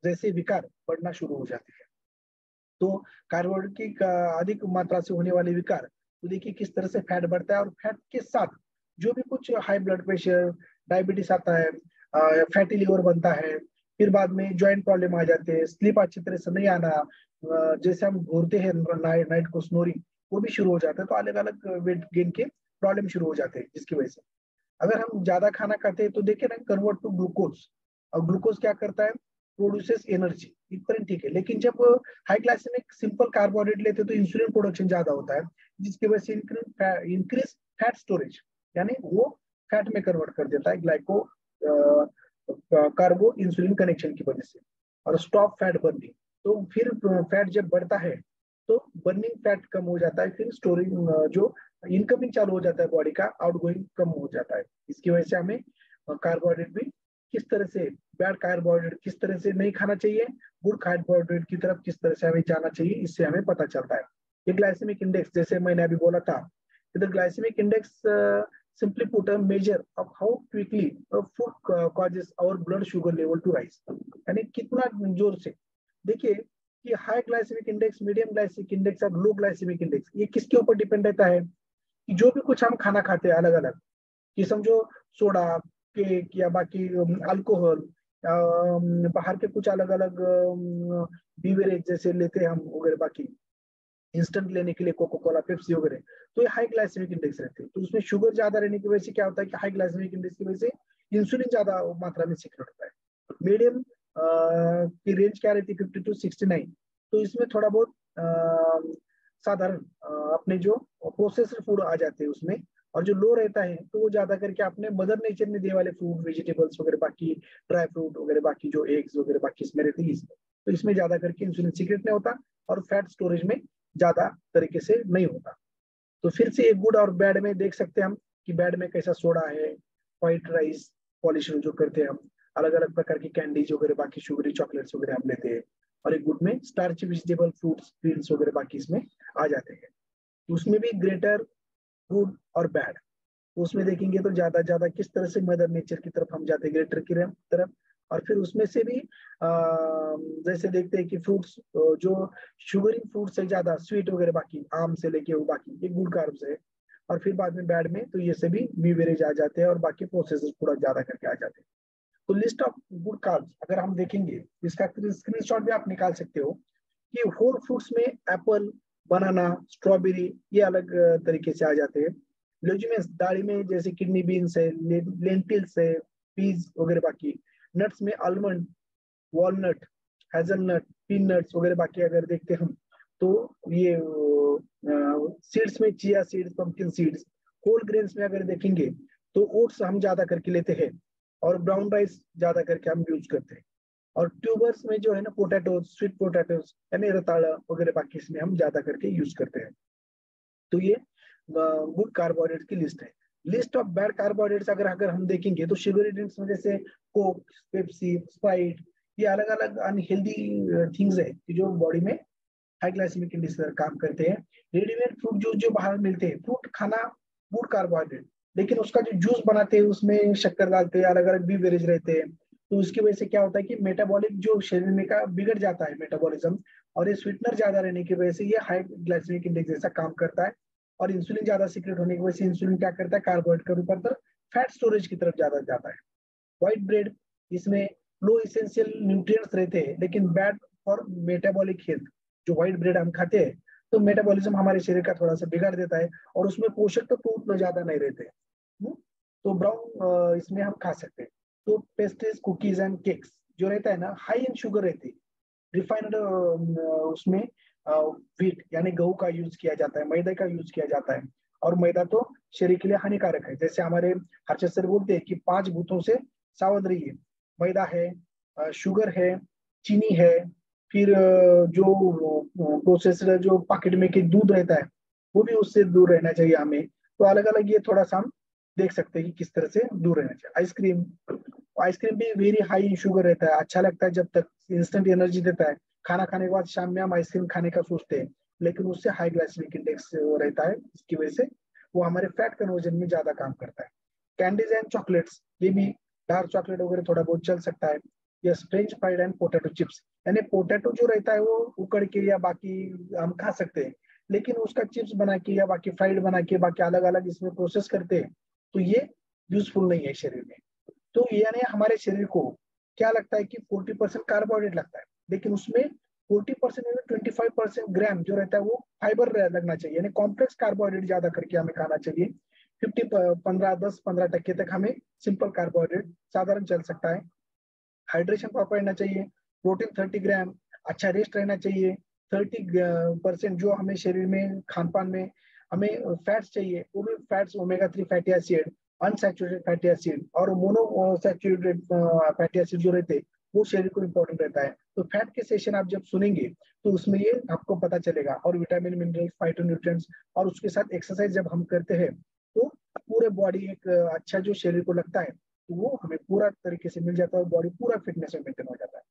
B: जैसे विकार बढ़ना शुरू हो जाते हैं। तो कार्बोहाइड्रेट की अधिक मात्रा से होने वाले विकार, तो देखिए किस तरह से फैट बढ़ता है, और फैट के साथ जो भी कुछ हाई ब्लड प्रेशर, डायबिटीज आता है, फैटी लिवर बनता है, फिर बाद में ज्वाइंट प्रॉब्लम आ जाते हैं, स्लीप अच्छी तरह से नहीं आना, जैसे हम घूरते हैं नाइट को, स्नोरिंग वो भी शुरू हो जाता है। तो अलग अलग वेट गेन के प्रॉब्लम शुरू हो जाते हैं, जिसकी वजह से अगर हम ज्यादा खाना खाते हैं तो देखिए ना, कन्वर्ट टू ग्लूकोज, और ग्लूकोज क्या करता है, प्रोड्यूसेस एनर्जी, इतना ठीक है। लेकिन जब हाई ग्लाइसेमिक सिंपल कार्बोहाइड्रेट लेते हैं तो इंसुलिन प्रोडक्शन ज्यादा होता है, जिसकी वजह से इंक्रीज फैट स्टोरेज, यानी वो फैट में कन्वर्ट कर देता है ग्लाइको कार्बो इंसुलिन कनेक्शन की वजह से, और स्टॉप फैट बर्निंग। तो फिर फैट जब बढ़ता है तो बर्निंग फैट कम हो जाता है, फिर स्टोरिंग जो इनकमिंग चालू हो जाता है बॉडी का, आउटगोइंग कम हो जाता है। इसकी वजह से हमें कार्बोहाइड्रेट भी किस तरह से, बैड कार्बोहाइड्रेट किस तरह से नहीं खाना चाहिए, गुड कार्बोहाइड्रेट की तरफ किस तरह से हमें जाना चाहिए, इससे हमें पता चलता है। ये ग्लाइसेमिक इंडेक्स, जैसे मैंने अभी बोला था, the glycemic index simply put a measure of how quickly a food causes our blood sugar level to rise, यानी कितना जोर से। देखिए कि high glycemic index, medium glycemic index और लो ग्लाइसेमिक इंडेक्स, ये किसके ऊपर डिपेंड रहता है कि जो भी कुछ हम खाना खाते हैं अलग अलग, कि समझो सोडा, केक, या बाकी अल्कोहल, बाहर के कुछ अलग अलग बीवरेज जैसे लेते हैं हम वगैरह, बाकी इंस्टेंट लेने के लिए कोको कोला, पेप्सी वगैरह, तो ये हाई ग्लाइसेमिक इंडेक्स रहते हैं। तो उसमें शुगर ज्यादा रहने की वजह से क्या होता है कि हाई ग्लाइसेमिक इंडेक्स की वजह से इंसुलिन ज्यादा मात्रा में सीक्रेट होता है। मीडियम की रेंज क्या रहती है, 50 to 69। तो इसमें थोड़ा बहुत साधारण अपने जो प्रोसेस्ड फूड आ जाते हैं उसमें, और जो लो रहता है तो वो ज्यादा करके अपने मदर नेचर ने दिए वाले फ्रूट, वेजिटेबल्स वगैरह, बाकी ड्राई फ्रूट वगैरह, बाकी जो एग्स वगैरह बाकी इसमें रहती है, इसमें तो इसमें ज्यादा करके इंसुलिन सीक्रेट नहीं होता, और फैट स्टोरेज में ज्यादा तरीके से नहीं होता। तो फिर से एक गुड और बैड में देख सकते हैं हम कि बैड में कैसा सोडा है, व्हाइट राइस पॉलिशिंग जो करते हैं हम, अलग अलग प्रकार की कैंडीज वगैरह, बाकी शुगरी चॉकलेट्स वगैरह हम लेते हैं। और एक गुड में स्टार्च वेजिटेबल फ्रूट्स ग्रीन्स वगैरह बाकी इसमें आ जाते हैं। तो उसमें भी ग्रेटर, गुड और बैड, उसमें देखेंगे तो ज्यादा ज्यादा किस तरह से मदर नेचर की तरफ हम जाते हैं, ग्रेटर की तरफ। और फिर उसमें से भी जैसे देखते हैं कि फ्रूट्स जो शुगरी फ्रूट्स है ज्यादा स्वीट वगैरह, बाकी आम से लेके वो बाकी ये गुड कार्ब्स है। और फिर बाद में बैड में तो ये सभी बीवरेज आ जाते हैं और बाकी प्रोसेस पूरा ज्यादा करके आ जाते हैं। तो लिस्ट ऑफ गुड कार्ब्स अगर हम देखेंगे, इसका स्क्रीनशॉट भी आप निकाल सकते हो कि होल फ्रूट्स में एप्पल, बनाना, स्ट्रॉबेरी ये अलग तरीके से आ जाते हैं। लेज्यूमेंस दाढ़ी में जैसे किडनी बीन्स है, लेंटिल्स है, पीज वगैरह बाकी। नट्स में आलमंड, वॉलनट, हेजलनट, पीनट्स वगैरह बाकी अगर देखते हम तो ये सीड्स में chia seeds, pumpkin seeds. Whole grains में अगर देखेंगे तो ओट्स हम ज्यादा करके लेते हैं और ब्राउन राइस ज्यादा करके हम यूज करते हैं। और ट्यूबर्स में जो है ना पोटैटो, स्वीट पोटैटोज यानी रताड़ा वगैरह बाकी इसमें हम ज्यादा करके यूज करते हैं। तो ये गुड कार्बोहाइड्रेट की लिस्ट है। लिस्ट ऑफ बैड कार्बोहाइड्रेट्स अगर अगर हम देखेंगे तो शुगरी ड्रिंक्स में जैसे कोक, पेप्सी, स्प्राइट, ये अलग अलग अनहेल्दी थिंग्स है कि जो बॉडी में हाई ग्लाइसेमिक इंडेक्स पर काम करते हैं। रेडीमेड फ्रूट जूस जो बाहर मिलते हैं, फ्रूट खाना गुड कार्बोहाइड्रेट, लेकिन उसका जो जूस बनाते हैं उसमें शक्कर डालते हैं, अलग अलग बीवरेज रहते हैं। तो उसकी वजह से क्या होता है कि मेटाबॉलिक जो शरीर में का बिगड़ जाता है मेटाबॉलिज्म, और ये स्वीटनर ज्यादा रहने की वजह से ये हाई ग्लाइसेमिक इंडेक्स जैसा काम करता है। और इंसुलिन ज्यादा सीक्रेट होने की वजह से इंसुलिन क्या करता है, कार्बोहाइड्रेट के ऊपर फैट स्टोरेज की तरफ ज्यादा जाता है। व्हाइट ब्रेड, इसमें लो इसेंशियल न्यूट्रिएंट्स रहते हैं लेकिन बैड फॉर मेटाबॉलिक हेल्थ। जो व्हाइट ब्रेड हम खाते हैं तो मेटाबॉलिज्म हमारे शरीर का थोड़ा सा बिगाड़ देता है और उसमें पोषक तत्व उतना ज्यादा नहीं रहते। तो ब्राउन इसमें हम खा सकते हैं। तो पेस्ट्रीज, कुकीज एंड केक्स जो रहता है ना, हाई इन शुगर रहती है। रिफाइंड उसमें व्हीट यानी गेहूं का यूज किया जाता है, मैदे का यूज किया जाता है। और मैदा तो शरीर के लिए हानिकारक है। जैसे हमारे हर्षद सर बोलते हैं कि 5 भूतों से सावध रहिए। मैदा है, शुगर है, चीनी है, फिर जो प्रोसेस्ड जो पैकेट में के दूध रहता है वो भी उससे दूर रहना चाहिए हमें। तो अलग अलग ये थोड़ा सा हम देख सकते हैं कि किस तरह से दूर रहना चाहिए। आइसक्रीम, आइसक्रीम भी वेरी हाई इन शुगर रहता है, अच्छा लगता है जब तक इंस्टेंट एनर्जी देता है। खाना खाने के बाद शाम में हम आइसक्रीम खाने का सोचते हैं, लेकिन उससे हाई ग्लाइसेमिक इंडेक्स रहता है, इसकी वजह से वो हमारे फैट कन्वर्जन में ज्यादा काम करता है। कैंडीज एंड चॉकलेट्स, ये भी डार्क चॉकलेट वगैरह थोड़ा बहुत चल सकता है। या French fried and potato chips, यानी पोटैटो जो रहता है वो उकड़ के या बाकी हम खा सकते हैं, लेकिन उसका चिप्स बना के या बाकी फ्राइड बना के बाकी अलग अलग इसमें प्रोसेस करते हैं, तो ये यूजफुल नहीं है शरीर में। तो यानी हमारे शरीर को क्या लगता है कि 40% कार्बोहाइड्रेट लगता है, लेकिन उसमें 40% 25% ग्राम जो रहता है वो फाइबर लगना चाहिए, यानी कॉम्प्लेक्स कार्बोहाइड्रेट ज्यादा करके हमें खाना चाहिए। 10-15% तक हमें सिंपल कार्बोहाइड्रेट साधारण चल सकता है। हाइड्रेशन प्रॉपर रहना चाहिए। प्रोटीन 30 ग्राम, अच्छा रेस्ट रहना चाहिए। 30% जो हमें शरीर में खान पान में हमें फैट्स चाहिए, वो भी fats omega 3 fatty acid, unsaturated fatty acid और मोनोसैचुरेटेड फैटी एसिड जो रहते हैं वो शरीर को इम्पोर्टेंट रहता है। तो फैट के सेशन आप जब सुनेंगे तो उसमें ये आपको पता चलेगा। और विटामिन, मिनरल्स, फाइटोन्यूट्रिएंट्स और उसके साथ एक्सरसाइज जब हम करते हैं तो पूरे बॉडी एक अच्छा जो शरीर को लगता है तो वो हमें पूरा तरीके से मिल जाता है और बॉडी पूरा फिटनेस में मेंटेन हो जाता है।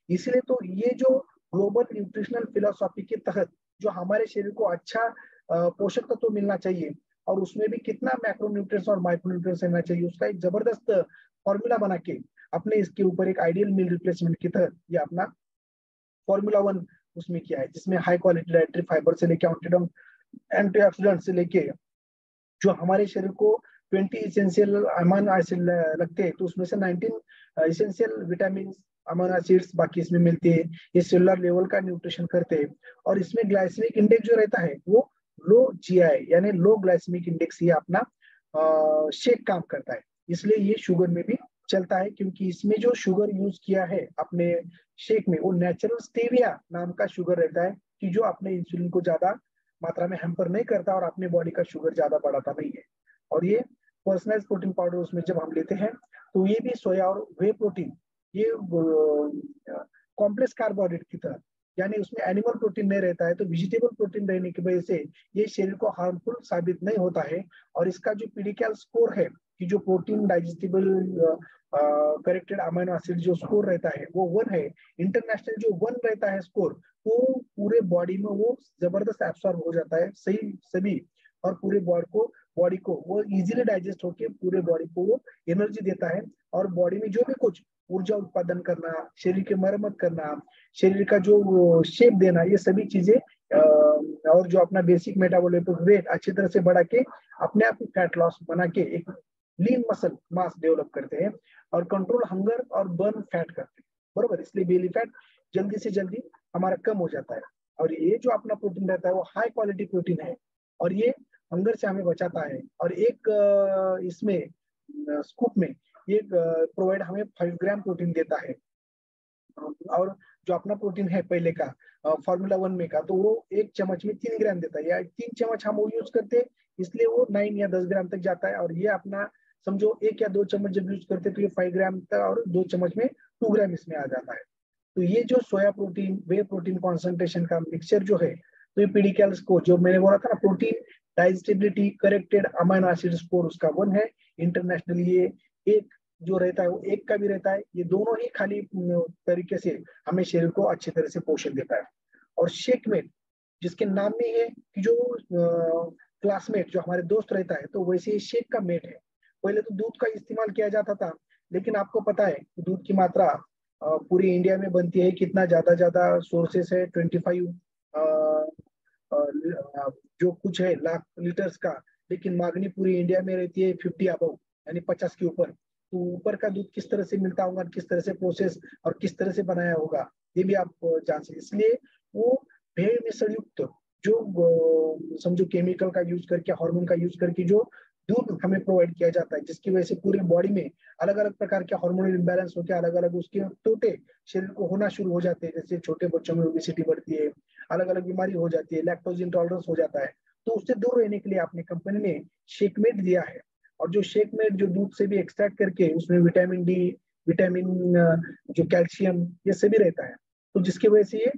B: इसलिए तो ये जो ग्लोबल न्यूट्रिशनल फिलोसॉफी के तहत जो हमारे शरीर को अच्छा पोषक तत्व मिलना चाहिए और उसमें भी कितना मैक्रोन्यूट्रिएंट्स और माइक्रोन्यूट्रिएंट्स रहना चाहिए, उसका एक जबरदस्त फॉर्मूला बना के अपने इसके ऊपर एक आइडियल मील रिप्लेसमेंट की तरह ये अपना फॉर्मूला 1 उसमें किया है, जिसमें हाई क्वालिटी डाइटरी फाइबर से लेके एंटीऑक्सीडेंट से लेके जो हमारे शरीर को 20 इसेंशियल अमीनो एसिड लगते हैं, तो उसमें से 19 इसेंशियल विटामिन अमीनो एसिड्स बाकी इसमें मिलते हैं। ये सेलुलर लेवल का न्यूट्रिशन करते हैं। और इसमें ग्लाइसेमिक इंडेक्स जो रहता है वो लो जीआई यानी लो ग्लाइसेमिक इंडेक्स ये अपना शेक काम करता है। इसलिए ये शुगर में भी चलता है, क्योंकि इसमें जो शुगर यूज किया है अपने शेक में वो नेचुरल स्टेविया नाम का शुगर रहता है, कि जो अपने इंसुलिन को ज्यादा मात्रा में हैम्पर नहीं करता और अपने बॉडी का शुगर ज्यादा बढ़ाता नहीं है। और ये पर्सनलाइज प्रोटीन पाउडर उसमें जब हम लेते हैं तो ये भी सोया और वे प्रोटीन, ये कॉम्प्लेक्स कार्बोहाइड्रेट की तरह यानी उसमें एनिमल प्रोटीन नहीं रहता है, तो वेजिटेबल प्रोटीन रहने की वजह से ये शरीर को हार्मफुल साबित नहीं होता है। और इसका जो पीडीकैल स्कोर है कि जो protein digestible corrected amino acid जो स्कोर रहता है वो 1 है। इंटरनेशनल जो 1 रहता है स्कोर, तो पूरे बॉडी में वो जबरदस्त एब्सॉर्ब हो जाता है सही सभी, और पूरे बॉडी को वो इजीली डाइजेस्ट होके पूरे बॉडी को वो एनर्जी देता है। और बॉडी में जो भी कुछ ऊर्जा उत्पादन करना, शरीर की मरम्मत करना, शरीर का जो शेप देना, ये सभी चीजें और जो अपना बेसिक मेटाबॉलिक रेट अच्छी तरह से बढ़ा के अपने आप ही फैट लॉस बना के एक लीन मसल मास डेवलप करते हैं और कंट्रोल हंगर और बर्न फैट करते हैं, बरोबर। इसलिए बेली फैट जल्दी से जल्दी हमारा कम हो जाता है। और ये जो अपना प्रोटीन रहता है वो हाई क्वालिटी प्रोटीन है और ये हंगर से हमें बचाता है। और एक इसमें स्कूप में ये प्रोवाइड हमें 5 ग्राम प्रोटीन देता है। और जो अपना प्रोटीन है पहले का फॉर्मूला 1 में का, तो वो 1 चम्मच में 3 ग्राम देता है, या 3 चम्मच हम वो यूज करते हैं इसलिए वो 9 या 10 ग्राम तक जाता है। और ये अपना समझो 1 या 2 चम्मच जब यूज करते तो ये 5 ग्राम तक, और 2 चम्मच में 2 ग्राम इसमें आ जाता है। तो ये जो सोया प्रोटीन वे प्रोटीन कॉन्सेंट्रेशन का मिक्सचर जो है, तो ये पीडीकैल्स को जो मैंने बोला था ना, protein digestibility corrected amino acid score उसका 1 है। इंटरनेशनल ये एक जो रहता है वो 1 का भी रहता है। ये दोनों ही खाली तरीके से हमें शरीर को अच्छी तरह से पोषण देता है। और शेकमेट जिसके नाम में है कि जो क्लासमेट जो हमारे दोस्त रहता है, तो वैसे ही शेक का मेट है। पहले तो दूध का इस्तेमाल किया जाता था, लेकिन आपको पता है कि दूध की मात्रा पूरी इंडिया में बनती है कितना, ज्यादा सोर्सेस है 25 जो कुछ है लाख लीटर्स का, लेकिन मांगनी पूरी इंडिया में रहती है 50 अबव, यानी 50 के ऊपर। तो ऊपर का दूध किस तरह से मिलता होगा, किस तरह से प्रोसेस और किस तरह से बनाया होगा, ये भी आप जान सकते। इसलिए वो भेड़ मिश्रण युक्त जो समझो केमिकल का यूज करके, हार्मोन का यूज करके जो दूध हमें प्रोवाइड किया जाता है, जिसकी वजह से पूरी बॉडी में अलग अलग प्रकार के हार्मोनल इम्बैलेंस होकर अलग अलग उसके टोटे शरीर को होना शुरू हो जाते हैं। जैसे छोटे बच्चों में ओबेसिटी बढ़ती है, अलग अलग बीमारी हो जाती है, लैक्टोज इंटॉलरेंस हो जाता है। तो उससे दूर रहने के लिए अपनी कंपनी ने शेकमेट दिया है। और जो शेकमेट जो दूध से भी एक्सट्रैक्ट करके उसमें विटामिन डी, विटामिन जो कैल्शियम, ये सभी रहता है। तो जिसकी वजह से ये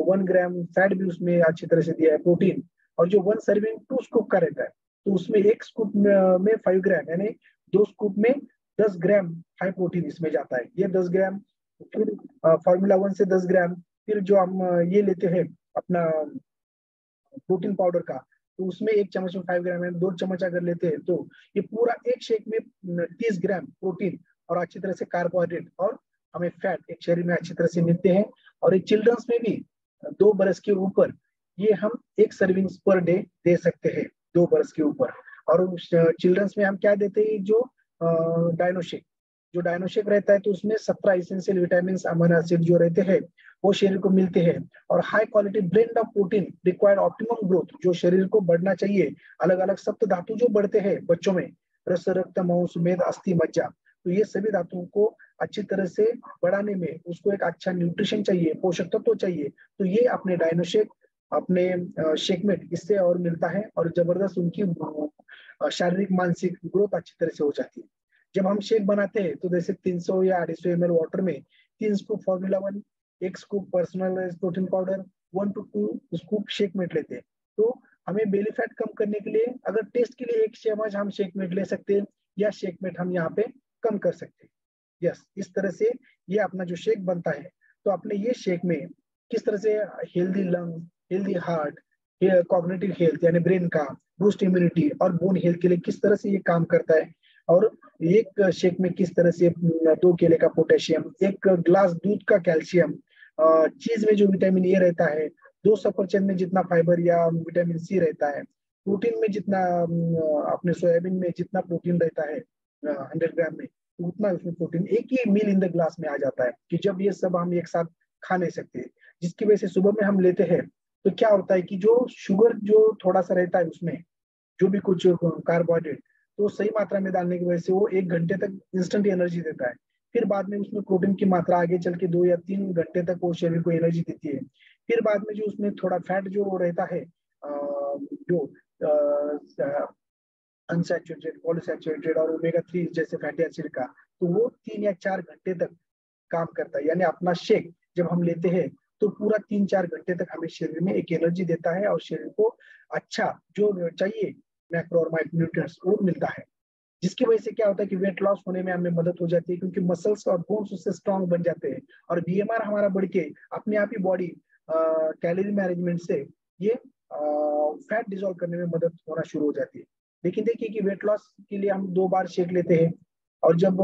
B: 1 ग्राम फैट भी उसमें अच्छी तरह से दिया है, प्रोटीन। और जो 1 सर्विंग 2 स्कूप का रहता है, तो उसमें 1 स्कूप में 5 ग्राम, यानी 2 स्कूप में 10 ग्राम हाई प्रोटीन इसमें जाता है। ये 10 ग्राम फिर फॉर्मूला 1 से 10 ग्राम, फिर जो हम ये लेते हैं अपना प्रोटीन पाउडर का, तो उसमें 1 चम्मच में 5 ग्राम है, 2 चम्मच अगर लेते हैं तो ये पूरा एक शेक में 30 ग्राम प्रोटीन और अच्छी तरह से कार्बोहाइड्रेट और हमें फैट एक शरीर में अच्छी तरह से मिलते हैं। और ये चिल्ड्रंस में भी 2 बरस के ऊपर ये हम 1 सर्विंग पर डे दे सकते हैं, 2 बरस के ऊपर। और चिल्ड्रंस में हम क्या देते हैं, जो डायनोशेक, जो डायनोशेक रहता है तो उसमें 17 इसेंशियल विटामिन अमीनो एसिड जो रहते हैं वो शरीर को मिलते हैं। और high quality blend of protein required optimum growth, जो शरीर को बढ़ना चाहिए, अलग अलग सप्त धातु जो बढ़ते हैं बच्चों में, रस रक्त मांस मेद अस्थि मज्जा, तो ये सभी धातुओं को अच्छी तरह से बढ़ाने में उसको एक अच्छा न्यूट्रिशन चाहिए, पोषक तत्व चाहिए। तो ये अपने डायनोशेक, अपने शेकमेट इससे और मिलता है और जबरदस्त उनकी शारीरिक मानसिक ग्रोथ अच्छी तरह से हो जाती है। जब हम शेक बनाते हैं तो जैसे 300 या 250 ml वाटर में 3 scoop formula 1, 1 scoop personalise protein powder, 1 to 2 scoop Shakemate लेते हैं। तो हमें बेली फैट कम करने के लिए अगर टेस्ट के लिए 1 चम्मच हम शेकमेट ले सकते हैं, या शेकमेट हम यहाँ पे कम कर सकते हैं। यस, इस तरह से ये अपना जो शेक बनता है। तो अपने ये शेक में किस तरह से healthy lung, healthy heart, cognitive health यानी ब्रेन का, बूस्ट इम्यूनिटी और बोन हेल्थ के लिए किस तरह से ये काम करता है। और एक शेक में किस तरह से 2 केले का पोटेशियम, 1 ग्लास दूध का कैल्शियम, चीज में जो विटामिन ए रहता है, 2 सफरचंद में जितना फाइबर या विटामिन सी रहता है, प्रोटीन में जितना अपने सोयाबीन में जितना प्रोटीन रहता है 100 ग्राम में, उतना उसमें प्रोटीन एक ही मील इन द ग्लास में आ जाता है। कि जब ये सब हम एक साथ खा नहीं सकते, जिसकी वजह से सुबह में हम लेते हैं तो क्या होता है कि जो शुगर जो थोड़ा सा रहता है उसमें, जो भी कुछ कार्बोहाइड्रेट, तो सही मात्रा में डालने की वजह से वो 1 घंटे तक इंस्टेंट एनर्जी देता है। फिर बाद में उसमें प्रोटीन की मात्रा आगे चल के 2 या 3 घंटे तक वो शरीर को एनर्जी देती है। फिर बाद में जो उसमें थोड़ा फैट जो रहता है, जो अनसैचुरेटेड, पॉलीसैचुरेटेड और ओमेगा 3 जैसे फैटी एसिड का, तो वो 3 या 4 घंटे तक काम करता है। यानी अपना शेक जब हम लेते हैं तो पूरा 3-4 घंटे तक हमें शरीर में एक एनर्जी देता है और शरीर को अच्छा जो चाहिए मैक्रो और माइक्रो न्यूट्रिएंट्स वो मिलता है, जिसकी वजह से क्या होता है कि वेट लॉस होने में हमें मदद हो जाती है, क्योंकि मसल्स और बोन्स उससे स्ट्रांग बन जाते हैं और बीएमआर हमारा बढ़ के अपने आप ही बॉडी कैलोरी मैनेजमेंट से ये फैट डिसॉल्व करने में मदद होना शुरू हो जाती है। लेकिन देखिए कि वेट लॉस के लिए हम 2 बार शेक लेते हैं और जब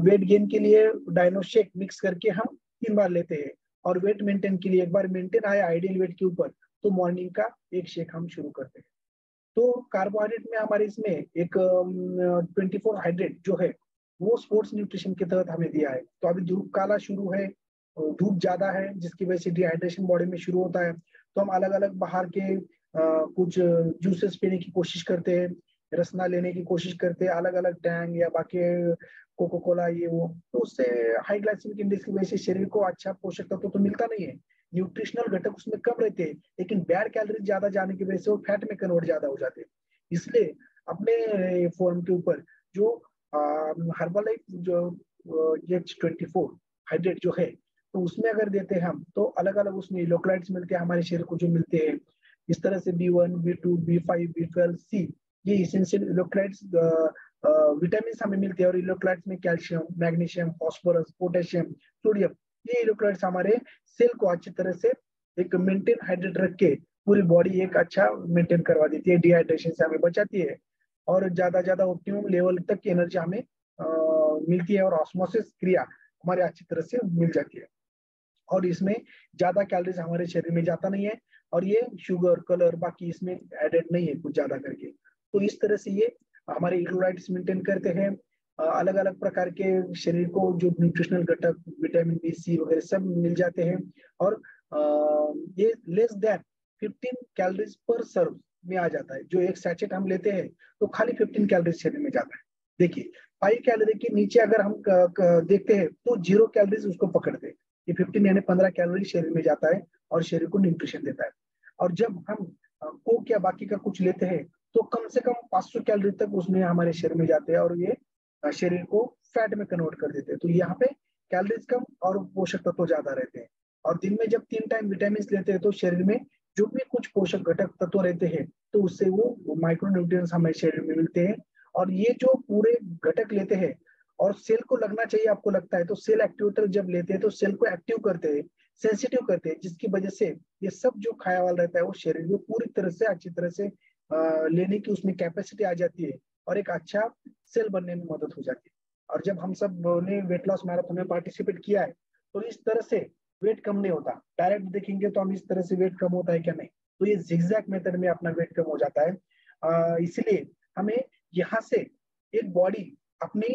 B: वेट गेन के लिए डायनो शेक मिक्स करके हम 3 बार लेते हैं और वेट मेंटेन के लिए एक बार मेंटेन आया आइडियल वेट के ऊपर तो मॉर्निंग का एक शेक हम शुरू करते हैं। तो कार्बोहाइड्रेट में हमारे इसमें एक 24 हाइड्रेट जो है वो स्पोर्ट्स न्यूट्रिशन के तहत हमें दिया है। तो अभी धूप काला शुरू है, धूप ज्यादा है जिसकी वजह से डिहाइड्रेशन बॉडी में शुरू होता है, तो हम अलग अलग बाहर के कुछ जूसेस पीने की कोशिश करते हैं, रसना लेने की कोशिश करते हैं, अलग अलग टैंग या बाकी कोको कोला ये वो, तो उससे हाई ग्लाइसेमिक इंडेक्स की वजह से शरीर को अच्छा पोषक तत्व तो मिलता नहीं है, न्यूट्रिशनल घटक उसमें कम रहते हैं, लेकिन बैड कैलोरी ज्यादा जाने की वजह से वो फैट में कन्वर्ट ज्यादा हो जाते हैं। इसलिए अपने फॉर्म के ऊपर जो हर्बल लाइफ जो H24 हाइड्रेट जो है तो उसमें अगर देते हैं हम तो अलग अलग उसमें इलेक्ट्रोलाइट्स मिलते हैं हमारे शरीर को जो मिलते हैं, इस तरह से B1, B2, B5, B12, C ये इसेंशियल इलेक्ट्रोलाइट्स विटामिन हमें मिलते हैं और इलेक्ट्रोलाइट्स में calcium, magnesium, phosphorus, potassium, sodium ये इलेक्ट्रोलाइट्स हमारे सेल को अच्छी तरह से एक मेंटेन हाइड्रेट रख के पूरी बॉडी एक अच्छा मेंटेन करवा देती है, डिहाइड्रेशन से हमें बचाती है और ज्यादा ऑप्टिमम लेवल तक की एनर्जी हमें मिलती है और ऑस्मोसिस क्रिया हमारे अच्छी तरह से मिल जाती है और इसमें ज्यादा कैलोरीज हमारे शरीर में जाता नहीं है और ये शुगर कलर बाकी इसमें एडेड नहीं है कुछ ज्यादा करके। तो इस तरह से ये हमारे इलेक्ट्रोलाइट्स मेंटेन करते हैं, अलग अलग प्रकार के शरीर को जो न्यूट्रिशनल घटक विटामिन B, C वगैरह सब मिल जाते हैं और ये लेस देन 15 कैलोरीज पर सर्व में आ जाता है। जो एक सैचेट हम लेते हैं तो खाली 15 कैलोरीज शरीर में जाता है। देखिए 5 कैलोरी के नीचे अगर हम देखते हैं तो 0 कैलोरीज उसको पकड़ते हैं, ये 15 यानी 15 कैलोरी शरीर में जाता है और शरीर को न्यूट्रिशन देता है। और जब हम कोक या बाकी का कुछ लेते हैं तो कम से कम 500 कैलोरी तक उसमें हमारे शरीर में जाते हैं और ये शरीर को फैट में कन्वर्ट कर देते हैं। तो यहाँ पे कैलोरीज कम और पोषक तत्व ज्यादा रहते हैं और दिन में जब 3 टाइम विटामिन लेते हैं तो शरीर में जो भी कुछ पोषक घटक तत्व रहते हैं तो उससे वो माइक्रो न्यूट्रिएंट्स हमारे शरीर में मिलते हैं और ये जो पूरे घटक लेते हैं और सेल को लगना चाहिए आपको लगता है तो सेल एक्टिवेटर जब लेते हैं तो सेल को एक्टिव करते हैं, सेंसिटिव करते हैं, जिसकी वजह से ये सब जो खाया वाला रहता है वो शरीर में पूरी तरह से अच्छी तरह से लेने की उसमें कैपेसिटी आ जाती है और एक अच्छा सेल बनने में मदद हो जाती है। और जब हम सब ने वेट लॉस मैराथन में पार्टिसिपेट किया है तो इस तरह से वेट कम नहीं होता, डायरेक्ट देखेंगे तो हम इस तरह से वेट कम होता है क्या नहीं, तो ये जिगजैग मेथड में अपना वेट कम हो जाता है। इसलिए हमें यहाँ से एक बॉडी अपनी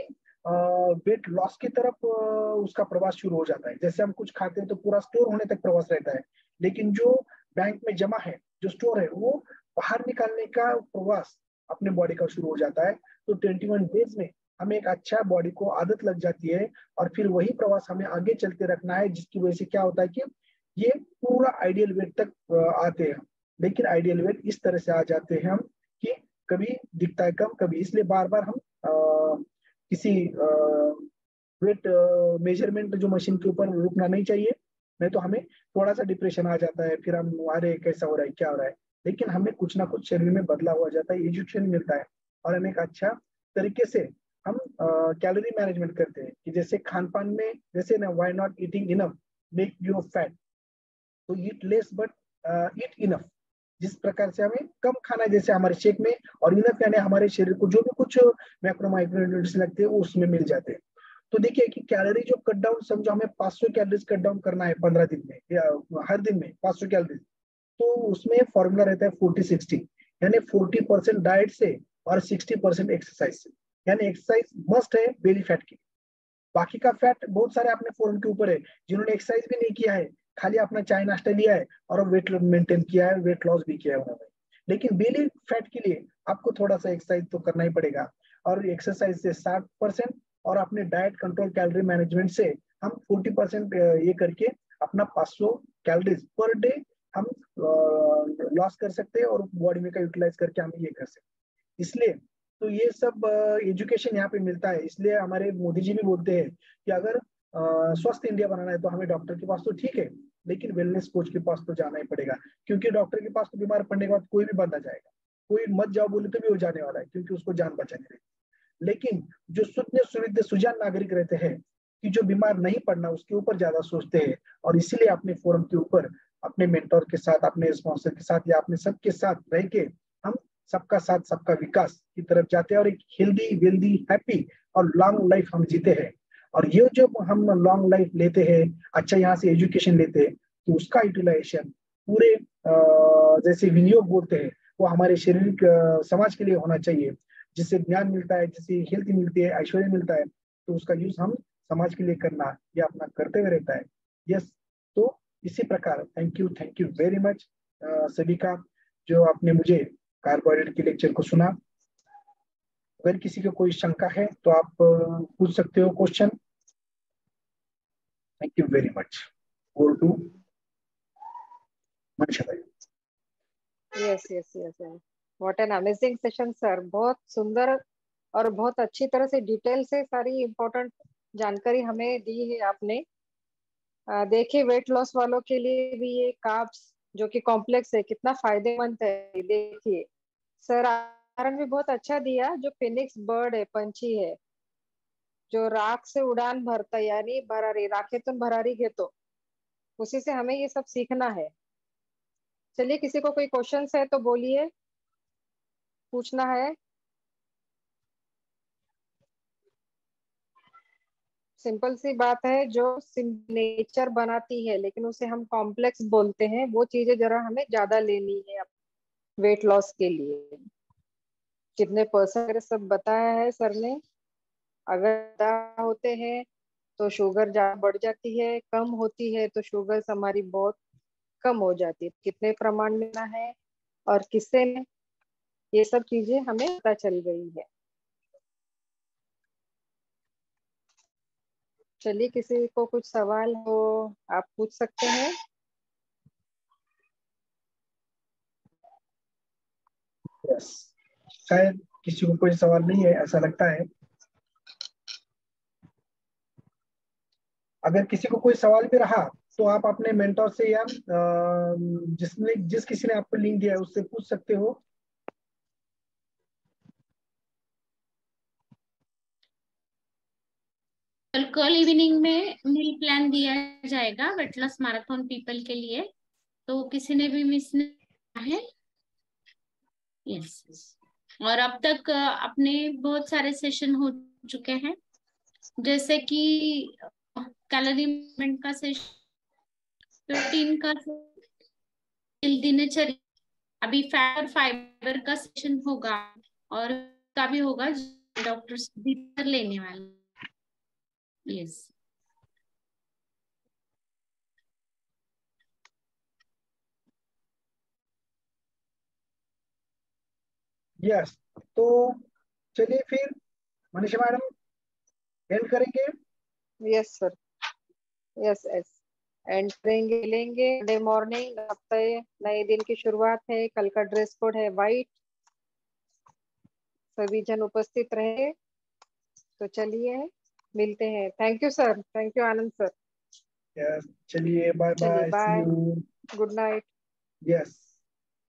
B: वेट लॉस की तरफ उसका प्रवास शुरू हो जाता है। जैसे हम कुछ खाते हैं तो पूरा स्टोर होने तक प्रवास रहता है, लेकिन जो बैंक में जमा है जो स्टोर है वो बाहर निकालने का प्रवास अपने बॉडी का शुरू हो जाता है। तो 21 डेज में हमें एक अच्छा बॉडी को आदत लग जाती है और फिर वही प्रवास हमें आगे चलते रखना है, जिसकी वजह से क्या होता है कि ये पूरा आइडियल वेट तक आते हैं। लेकिन आइडियल वेट इस तरह से आ जाते हैं हम कि कभी दिखता है कम कभी, इसलिए बार बार हम किसी वेट मेजरमेंट जो मशीन के ऊपर रुकना नहीं चाहिए, नहीं तो हमें थोड़ा सा डिप्रेशन आ जाता है, फिर हम अरे कैसा हो रहा है क्या हो रहा है। लेकिन हमें कुछ ना कुछ शरीर में बदलाव हो जाता है, एजुकेशन मिलता है और हमें एक अच्छा तरीके से हम कैलोरी मैनेजमेंट करते हैं कि जैसे खान पान में जैसे ना why not eating enough make you fat, तो eat less but eat enough, जिस प्रकार से हमें कम खाना है जैसे हमारे शेक में और इनफ यानी हमारे शरीर को जो भी कुछ मैक्रो माइक्रोन्यूट्रिएंट्स लगते हैं वो उसमें मिल जाते हैं। तो देखिए कि कैलोरी जो कट डाउन समझो हमें 500 कैलोरीज कट डाउन करना है 15 दिन में या हर दिन में 500 कैलोरीज, तो उसमें फॉर्मूला रहता है 40-60, यानी 40% डाइट से और 60% एक्सरसाइज से, यानी एक्सरसाइज मस्ट है बेली फैट की। बाकी का फैट बहुत सारे अपने फोरम के ऊपर है जिन्होंने एक्सरसाइज भी नहीं किया है, खाली अपना चाय नाश्ता लिया है और वेट मेंटेन किया है, वेट लॉस भी किया है उन्होंने। लेकिन बेली फैट के लिए आपको थोड़ा सा एक्सरसाइज तो करना ही पड़ेगा और एक्सरसाइज से 60% और अपने डाइट कंट्रोल कैलोरी मैनेजमेंट से हम 40% ये करके अपना 500 कैलोरीज पर डे हम लॉस कर सकते हैं और बॉडी में का यूटिलाइज करके हम ये कर सकते हैं। इसलिए तो ये सब एजुकेशन यहाँ पे मिलता है। इसलिए हमारे मोदी जी भी बोलते हैं कि अगर स्वस्थ इंडिया बनाना है तो हमें डॉक्टर के पास तो ठीक है, लेकिन वेलनेस कोच के पास तो जाना ही पड़ेगा, क्योंकि डॉक्टर के पास तो बीमार पड़ने के बाद कोई भी बंदा जाएगा, कोई मत जाओ बोले तो भी वो जाने वाला है, क्योंकि उसको जान बचानी रहती। लेकिन जो शुद्ध सुविध सुजान नागरिक रहते हैं, कि जो बीमार नहीं पड़ना उसके ऊपर ज्यादा सोचते हैं, और इसीलिए अपने फोरम के ऊपर अपने मेंटोर के साथ, अपने स्पॉन्सर के साथ या अपने सबके साथ रह के हम सबका साथ सबका विकास की तरफ जाते हैं, और एक हेल्दी वेल्दी हैप्पी और लॉन्ग लाइफ हम जीते हैं। और ये जो हम लॉन्ग लाइफ लेते हैं, अच्छा यहाँ से एजुकेशन लेते हैं, तो उसका यूटिलाइजेशन पूरे जैसे विनियोग बोलते हैं, वो हमारे शारीरिक समाज के लिए होना चाहिए, जिससे ज्ञान मिलता है, जिससे हेल्थ मिलती है, ऐश्वर्य मिलता है, तो उसका यूज हम समाज के लिए करना या अपना कर्तव्य रहता है। यस, तो इसी प्रकार थैंक यू वेरी मच सभी का, जो आपने मुझे कार्बोहाइड्रेट के लेक्चर को सुना। अगर किसी को कोई शंका है तो आप पूछ सकते हो question. Thank you very much. Go to Manisha भाई।
A: Yes yes yes, what an amazing session sir, बहुत सुंदर और बहुत अच्छी तरह से डिटेल से सारी इम्पोर्टेंट जानकारी हमें दी है आपने। देखिए वेट लॉस वालों के लिए भी ये कार्ब्स जो कि कॉम्प्लेक्स है कितना फायदेमंद है। देखिए सर उदाहरण भी बहुत अच्छा दिया, जो फिनिक्स बर्ड है, पंछी है, जो राख से उड़ान भरता है, यानी भरारी राखेतून भरारी घेतो, उसी से हमें ये सब सीखना है। चलिए किसी को कोई क्वेश्चन है तो बोलिए, पूछना है। सिंपल सी बात है, जो नेचर बनाती है लेकिन उसे हम कॉम्प्लेक्स बोलते हैं, वो चीजें जरा हमें ज्यादा लेनी है वेट लॉस के लिए। कितने परसेंट सब बताया है सर ने। अगर ज्यादा होते हैं तो शुगर ज्यादा बढ़ जाती है, कम होती है तो शुगर हमारी बहुत कम हो जाती है। कितने प्रमाण लेना है और किससे में, ये सब चीजें हमें पता चल गई है। चलिए किसी को कुछ सवाल हो आप पूछ सकते हैं।
B: यस, शायद किसी को कोई सवाल नहीं है ऐसा लगता है। अगर किसी को कोई सवाल भी रहा तो आप अपने मेंटोर से या जिस किसी ने आपको लिंक दिया है उससे पूछ सकते हो।
C: कल कल इवनिंग में मील प्लान दिया जाएगा वेट लॉस मैराथन पीपल के लिए, तो किसी ने भी मिस नहीं है। यस, और अब तक अपने बहुत सारे सेशन हो चुके हैं, जैसे कि कैलोरी मैनेजमेंट का सेशन, प्रोटीन का, दिनचर्या, अभी फैट और फाइबर का सेशन होगा, और का भी होगा डॉक्टर भी लेने वाले। यस,
B: यस, तो चलिए फिर मनीषा मैडम हेल्प करेंगे।
A: Yes sir, yes yes, and करेंगे, लेंगे डे मॉर्निंग, हफ्ते नए दिन की शुरुआत है। कल का ड्रेस कोड है वाइट, सभी जन उपस्थित रहे। तो चलिए मिलते हैं। Thank you sir, thank you Anand sir.
B: Yes, चलिए बाय
A: चलिए
B: bye, see
A: bye,
B: you.
A: Good night.
B: Yes.